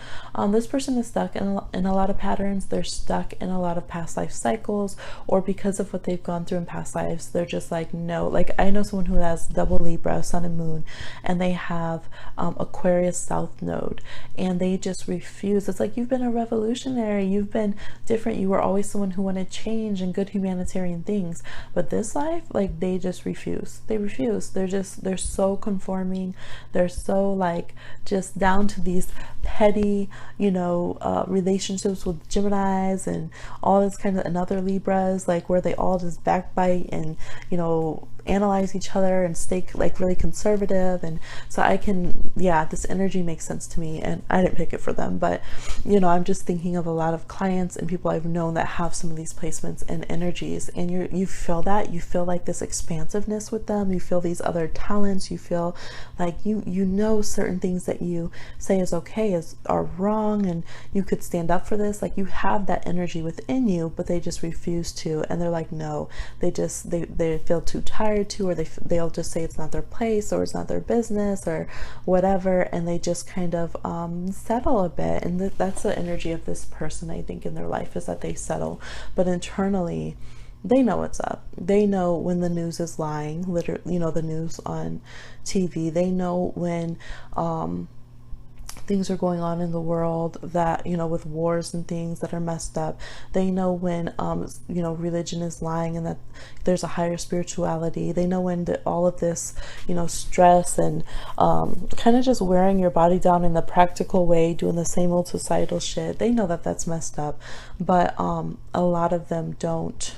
this person is stuck in a lot of patterns. They're stuck in a lot of past life cycles, or because of what they've gone through in past lives, they're just like, no. Like, I know someone who has double Libra, sun and moon, and they have Aquarius south node, and they just refuse. It's like, you've been a revolutionary, you've been different, you were always someone who wanted change and good humanitarian things, but this life, like, they just refuse. They refuse. They're so conforming. They're so like just down to these petty, you know, relationships with Geminis and all this kind of, and other Libras, like where they all just backbite and, you know, analyze each other and stay like really conservative. And so I can, yeah, this energy makes sense to me, and I didn't pick it for them, but you know, I'm just thinking of a lot of clients and people I've known that have some of these placements and energies, and you feel that, you feel like this expansiveness with them, you feel these other talents, you feel like you know certain things that you say is okay are wrong, and you could stand up for this. Like, you have that energy within you, but they just refuse to, and they're like, no. They just they feel too tired to, or they'll just say it's not their place, or it's not their business, or whatever, and they just kind of settle a bit. And that's the energy of this person, I think, in their life, is that they settle, but internally they know what's up. They know when the news is lying, literally, you know, the news on TV. They know when things are going on in the world that, you know, with wars and things that are messed up. They know when you know, religion is lying and that there's a higher spirituality. They know when all of this, you know, stress and kind of just wearing your body down in the practical way, doing the same old societal shit, they know that that's messed up. But a lot of them don't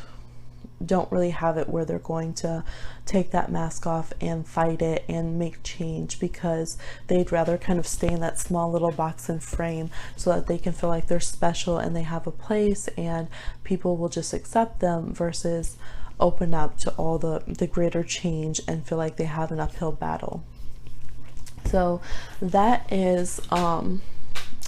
really have it where they're going to take that mask off and fight it and make change, because they'd rather kind of stay in that small little box and frame so that they can feel like they're special and they have a place and people will just accept them, versus open up to all the greater change and feel like they have an uphill battle. So that is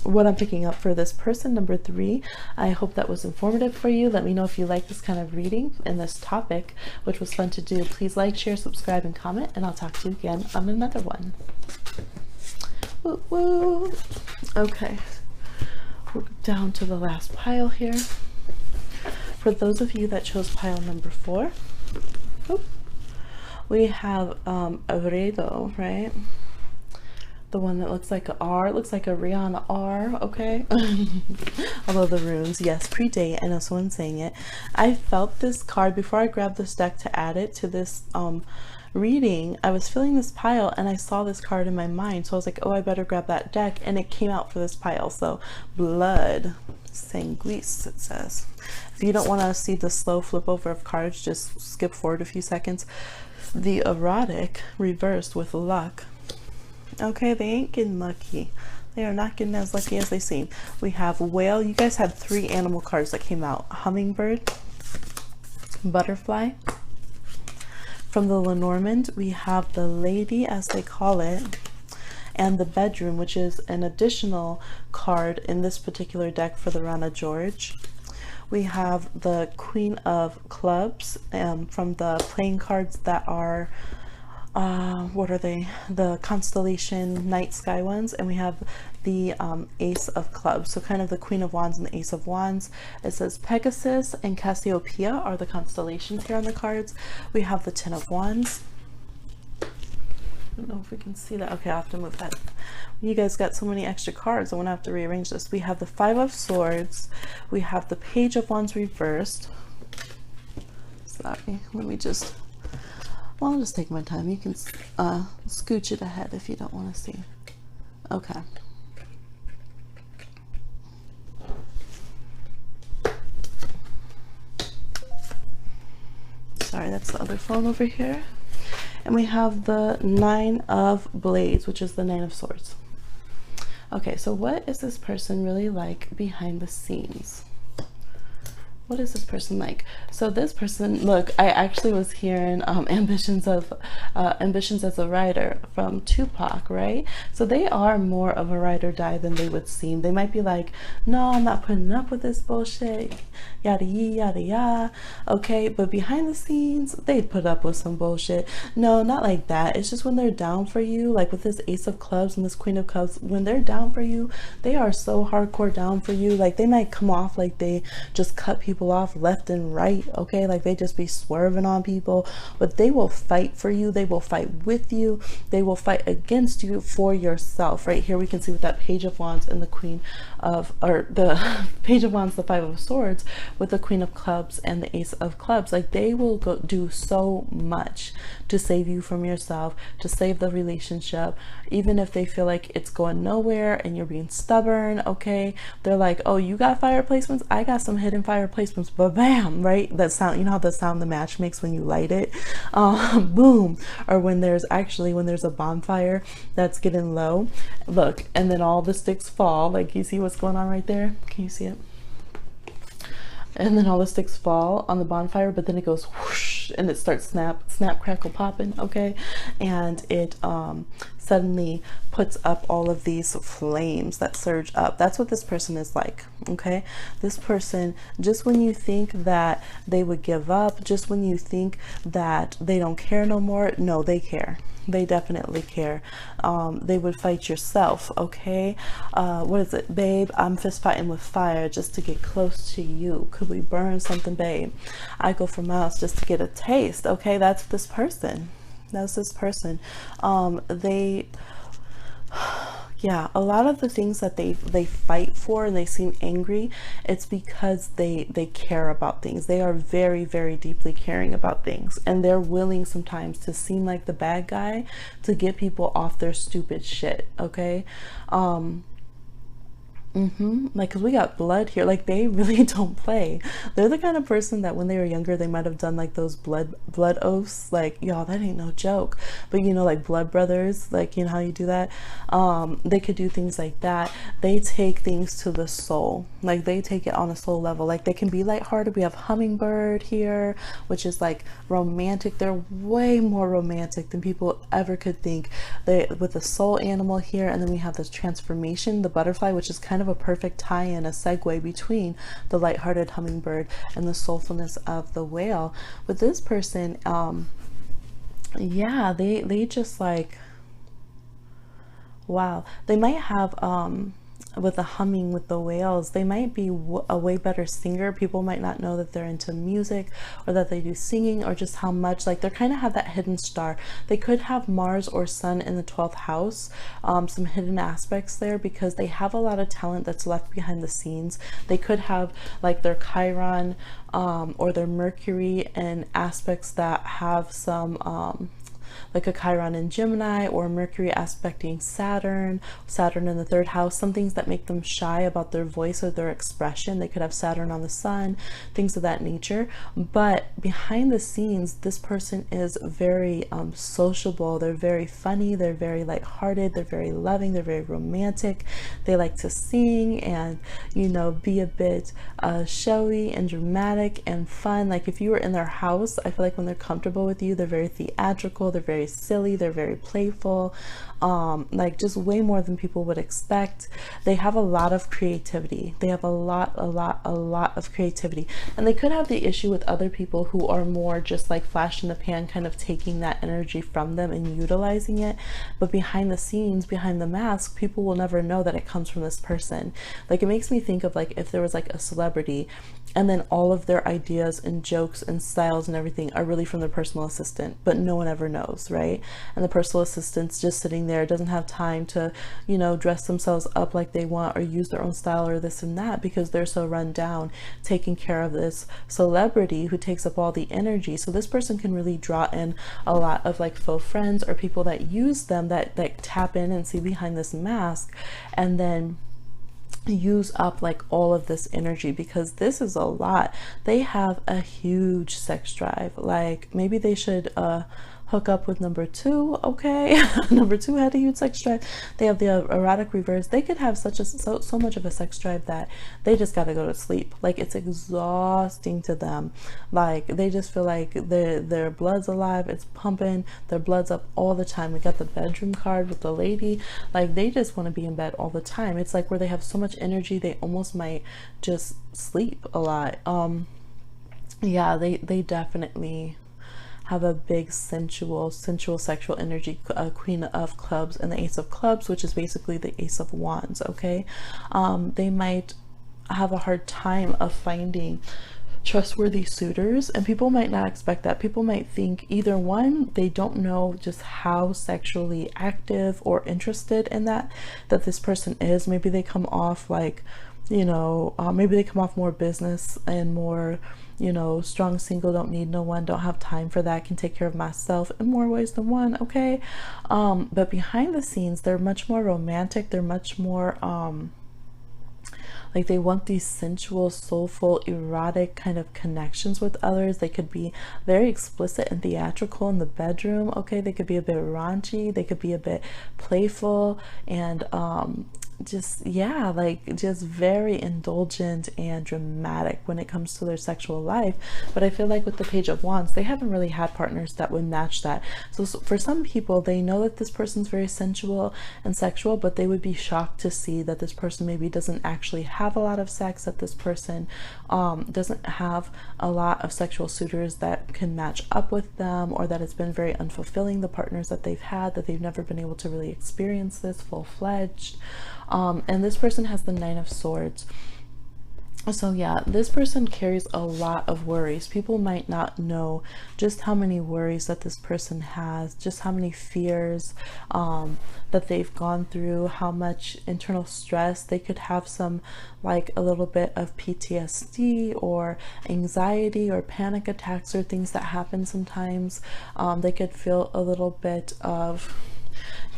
what I'm picking up for this person, number 3. I hope that was informative for you. Let me know if you like this kind of reading and this topic, which was fun to do. Please like, share, subscribe, and comment, and I'll talk to you again on another one. Woo woo. Okay, we're down to the last pile here. For those of you that chose pile number 4, we have Avredo, right? The one that looks like a R. It looks like a Rihanna R, okay? Although the runes, yes, predate. I know someone's saying it. I felt this card before I grabbed this deck to add it to this reading. I was filling this pile and I saw this card in my mind, so I was like, oh, I better grab that deck, and it came out for this pile. So blood sanguis, it says. If you don't want to see the slow flip over of cards, just skip forward a few seconds. The erotic reversed with luck. Okay, they ain't getting lucky. They are not getting as lucky as they seem. We have whale. You guys had 3 animal cards that came out. Hummingbird, butterfly. From the Lenormand, we have the lady, as they call it, and the bedroom, which is an additional card in this particular deck for the Rana George. We have the Queen of Clubs from the playing cards that are what are they, the constellation night sky ones, and we have the Ace of Clubs, so kind of the Queen of Wands and the Ace of Wands. It says Pegasus and Cassiopeia are the constellations here on the cards. We have the 10 of Wands. I don't know if we can see that. Okay, I'll have to move that. You guys got so many extra cards, I'm gonna have to rearrange this. We have the 5 of Swords. We have the Page of Wands reversed. Sorry, let me just, well, I'll just take my time. You can scooch it ahead if you don't want to see. Okay. Sorry, that's the other phone over here. And we have the 9 of Blades, which is the 9 of Swords. Okay, so what is this person really like behind the scenes? what is this person like? So this person, look, I actually was hearing ambitions as a writer from Tupac, right? So they are more of a ride or die than they would seem. They might be like, no, I'm not putting up with this bullshit, yada yada yada. Okay, but behind the scenes, they'd put up with some bullshit. No, not like that. It's just when they're down for you, like with this Ace of Clubs and this Queen of Cups, when they're down for you, they are so hardcore down for you. Like they might come off like they just cut people off left and right, okay, like they just be swerving on people, but they will fight for you, they will fight with you, they will fight against you for yourself. Right here we can see with that Page of Wands and the Queen of, or the Page of Wands, the Five of Swords, with the Queen of Clubs and the Ace of Clubs. Like they will go do so much to save you from yourself, to save the relationship, even if they feel like it's going nowhere and you're being stubborn. Okay, they're like, oh, you got fire placements, I got some hidden fire placements, but bam, right? That sound, you know how the sound the match makes when you light it, boom. Or when there's a bonfire that's getting low, look, and then all the sticks fall. Like you see what's going on right there, can you see it? And then all the sticks fall on the bonfire, but then it goes whoosh and it starts snap crackle popping, okay? And it suddenly puts up all of these flames that surge up. That's what this person is like, okay? This person, just when you think that they would give up, just when you think that they don't care no more, no, they care. They definitely care. They would fight yourself, okay? What is it, babe? I'm fist fighting with fire just to get close to you. Could we burn something, babe? I go for miles just to get a taste, okay? That's this person. That's this person. They, yeah, a lot of the things that they fight for and they seem angry, it's because they care about things. They are very, very deeply caring about things, and they're willing sometimes to seem like the bad guy to get people off their stupid shit, okay? Like, cause we got blood here. Like they really don't play. They're the kind of person that when they were younger, they might have done like those blood oaths. Like, y'all, that ain't no joke. But you know, like blood brothers, like, you know how you do that. They could do things like that. They take things to the soul. Like they take it on a soul level. Like they can be lighthearted. We have Hummingbird here, which is like romantic. They're way more romantic than people ever could think. They with the soul animal here, and then we have this transformation, the butterfly, which is kind of a perfect tie-in, a segue between the lighthearted hummingbird and the soulfulness of the whale. With this person, yeah, they just like, wow, they might have with the humming with the whales, they might be a way better singer. People might not know that they're into music or that they do singing, or just how much, like, they kind of have that hidden star. They could have Mars or Sun in the 12th house, some hidden aspects there, because they have a lot of talent that's left behind the scenes. They could have like their Chiron or their Mercury and aspects that have some like a Chiron in Gemini, or Mercury aspecting Saturn in the 3rd house, some things that make them shy about their voice or their expression. They could have Saturn on the Sun, things of that nature. But behind the scenes, this person is very sociable. They're very funny, they're very lighthearted, they're very loving, they're very romantic. They like to sing and, you know, be a bit showy and dramatic and fun. Like if you were in their house, I feel like when they're comfortable with you, they're very theatrical, they're very silly, they're very playful, like just way more than people would expect. They have a lot of creativity. They have a lot of creativity, and they could have the issue with other people who are more just like flash in the pan, kind of taking that energy from them and utilizing it. But behind the scenes, behind the mask, people will never know that it comes from this person. Like it makes me think of like if there was like a celebrity and then all of their ideas and jokes and styles and everything are really from their personal assistant, but no one ever knows, right? And the personal assistant's just sitting there, doesn't have time to, you know, dress themselves up like they want or use their own style or this and that, because they're so run down taking care of this celebrity who takes up all the energy. So this person can really draw in a lot of like faux friends or people that use them, that tap in and see behind this mask, and then use up like all of this energy, because this is a lot. They have a huge sex drive. Like maybe they should hook up with number two, okay? Number two had a huge sex drive. They have the erotic reverse. They could have so much of a sex drive that they just got to go to sleep. Like, it's exhausting to them. Like, they just feel like their blood's alive, it's pumping, their blood's up all the time. We got the bedroom card with the lady. Like, they just want to be in bed all the time. It's like where they have so much energy, they almost might just sleep a lot. Yeah, they definitely have a big sensual sexual energy. Queen of Clubs and the Ace of Clubs, which is basically the Ace of Wands. Okay, they might have a hard time of finding trustworthy suitors, and people might not expect that. People might think either one, they don't know just how sexually active or interested in that this person is. Maybe they come off like, you know, maybe they come off more business and more, you know, strong, single, don't need no one, don't have time for that, can take care of myself in more ways than one. Okay, but behind the scenes, they're much more romantic. They're much more like, they want these sensual, soulful, erotic kind of connections with others. They could be very explicit and theatrical in the bedroom. Okay, they could be a bit raunchy, they could be a bit playful, and just, yeah, like, just very indulgent and dramatic when it comes to their sexual life. But I feel like with the Page of Wands, they haven't really had partners that would match that. So for some people, they know that this person's very sensual and sexual, but they would be shocked to see that this person maybe doesn't actually have a lot of sex, that this person doesn't have a lot of sexual suitors that can match up with them, or that it's been very unfulfilling, the partners that they've had, that they've never been able to really experience this full-fledged. And this person has the Nine of Swords. So yeah, this person carries a lot of worries. People might not know just how many worries that this person has, just how many fears that they've gone through, how much internal stress. They could have some, like, a little bit of PTSD or anxiety or panic attacks or things that happen sometimes. They could feel a little bit of,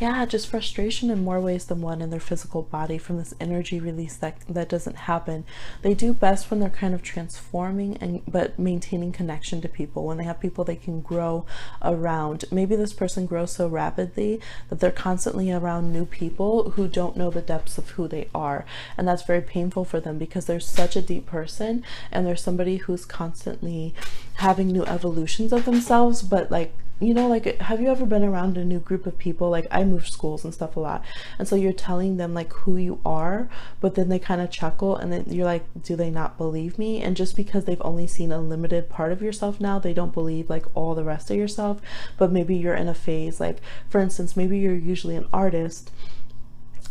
yeah, just frustration in more ways than one in their physical body from this energy release that doesn't happen. They do best when they're kind of transforming but maintaining connection to people, when they have people they can grow around. Maybe this person grows so rapidly that they're constantly around new people who don't know the depths of who they are, and that's very painful for them because they're such a deep person, and they're somebody who's constantly having new evolutions of themselves. But, like, you know, like, have you ever been around a new group of people? Like, I move schools and stuff a lot, and so you're telling them like who you are, but then they kind of chuckle, and then you're like, do they not believe me? And just because they've only seen a limited part of yourself now, they don't believe like all the rest of yourself. But maybe you're in a phase, like, for instance, maybe you're usually an artist,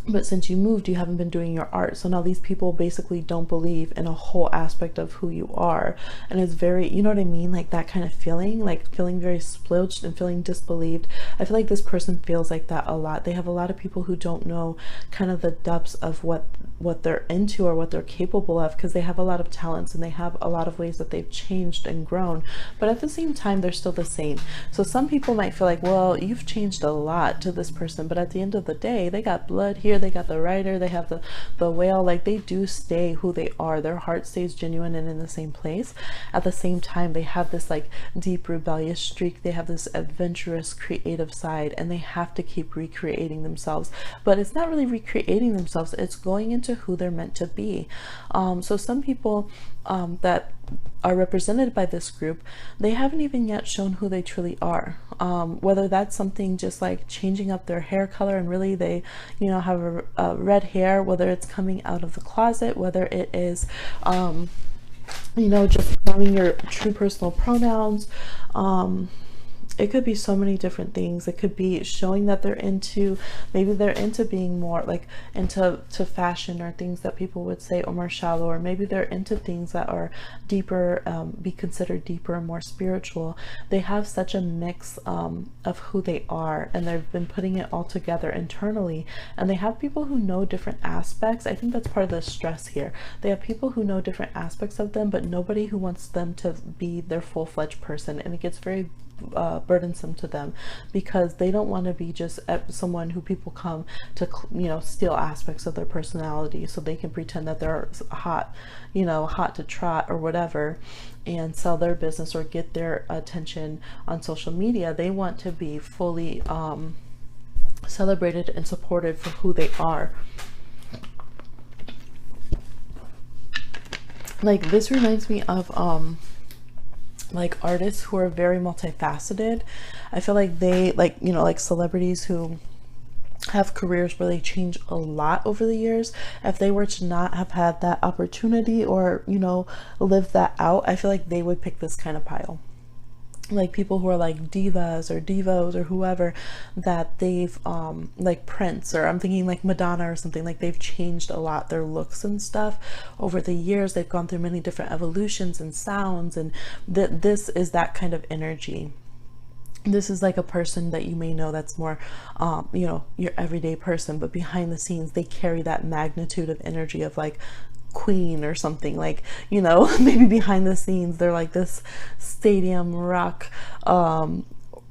but since you moved, you haven't been doing your art. So now these people basically don't believe in a whole aspect of who you are. And it's very, you know what I mean? Like, that kind of feeling, like feeling very splurged and feeling disbelieved. I feel like this person feels like that a lot. They have a lot of people who don't know kind of the depths of what they're into or what they're capable of, because they have a lot of talents and they have a lot of ways that they've changed and grown, but at the same time they're still the same. So some people might feel like, well, you've changed a lot to this person, but at the end of the day, they got blood here, they got the writer, they have the whale. Like, they do stay who they are. Their heart stays genuine and in the same place. At the same time, they have this like deep rebellious streak, they have this adventurous creative side, and they have to keep recreating themselves. But it's not really recreating themselves, it's going into who they're meant to be. So some people that are represented by this group, they haven't even yet shown who they truly are. Whether that's something just like changing up their hair color and really they, you know, have a red hair, whether it's coming out of the closet, whether it is you know, just knowing your true personal pronouns. It could be so many different things. It could be showing that they're into, maybe they're into being more like into fashion or things that people would say are more shallow, or maybe they're into things that are deeper, be considered deeper and more spiritual. They have such a mix of who they are, and they've been putting it all together internally, and they have people who know different aspects. I think that's part of the stress here. They have people who know different aspects of them, but nobody who wants them to be their full-fledged person, and it gets very burdensome to them, because they don't want to be just someone who people come to, you know, steal aspects of their personality so they can pretend that they're hot, you know, hot to trot or whatever, and sell their business or get their attention on social media. They want to be fully celebrated and supported for who they are. Like, this reminds me of like artists who are very multifaceted. I feel like they, like, you know, like celebrities who have careers where they change a lot over the years. If they were to not have had that opportunity or, you know, live that out, I feel like they would pick this kind of pile. Like people who are like divas or divos or whoever, that they've like Prince, or I'm thinking like Madonna or something, like they've changed a lot, their looks and stuff over the years. They've gone through many different evolutions and sounds, and this is that kind of energy. This is like a person that you may know that's more you know, your everyday person, but behind the scenes they carry that magnitude of energy of like Queen or something, like, you know, maybe behind the scenes they're like this stadium rock or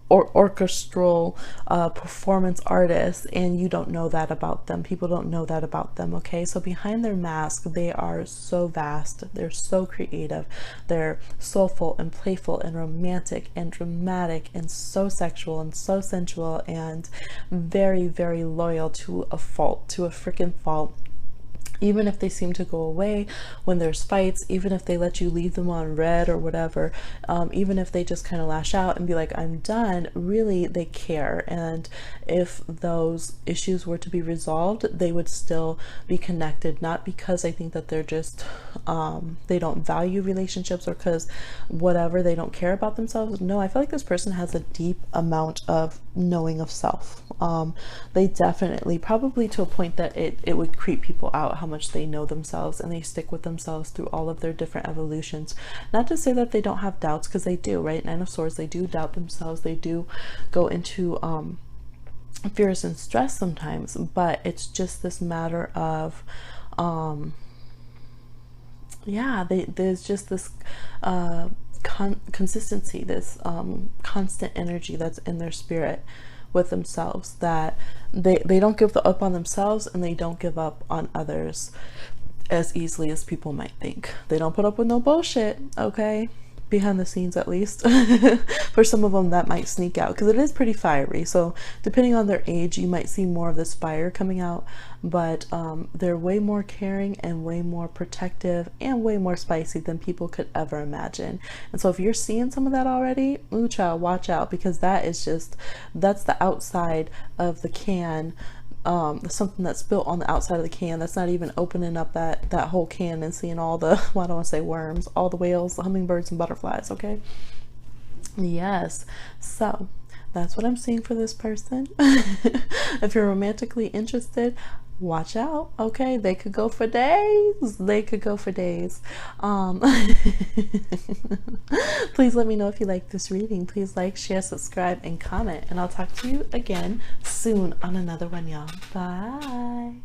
orchestral performance artist, and you don't know that about them. People don't know that about them. Okay, so behind their mask they are so vast, they're so creative, they're soulful and playful and romantic and dramatic and so sexual and so sensual and very, very loyal to a fault, to a freaking fault. Even if they seem to go away when there's fights, even if they let you leave them on red or whatever, even if they just kind of lash out and be like, I'm done, really they care. And if those issues were to be resolved, they would still be connected. Not because I think that they're just they don't value relationships, or because whatever, they don't care about themselves. No, I feel like this person has a deep amount of knowing of self. They definitely, probably to a point that it would creep people out how much they know themselves, and they stick with themselves through all of their different evolutions. Not to say that they don't have doubts, because they do, right? Nine of Swords, they do doubt themselves, they do go into fears and stress sometimes, but it's just this matter of yeah, there's just this consistency, this constant energy that's in their spirit with themselves, that they don't give up on themselves, and they don't give up on others as easily as people might think. They don't put up with no bullshit, okay? Behind the scenes, at least. For some of them that might sneak out, because it is pretty fiery. So depending on their age, you might see more of this fire coming out, but they're way more caring and way more protective and way more spicy than people could ever imagine. And so if you're seeing some of that already, ooh child, watch out, because that is just, that's the outside of the can. Something that's built on the outside of the can, that's not even opening up that whole can and seeing all the, well, I don't want to say worms, all the whales, the hummingbirds and butterflies. Okay, yes, so that's what I'm seeing for this person. If you're romantically interested, watch out. Okay, they could go for days, they could go for days. Please let me know if you like this reading. Please like, share, subscribe, and comment, and I'll talk to you again soon on another one, y'all. Bye.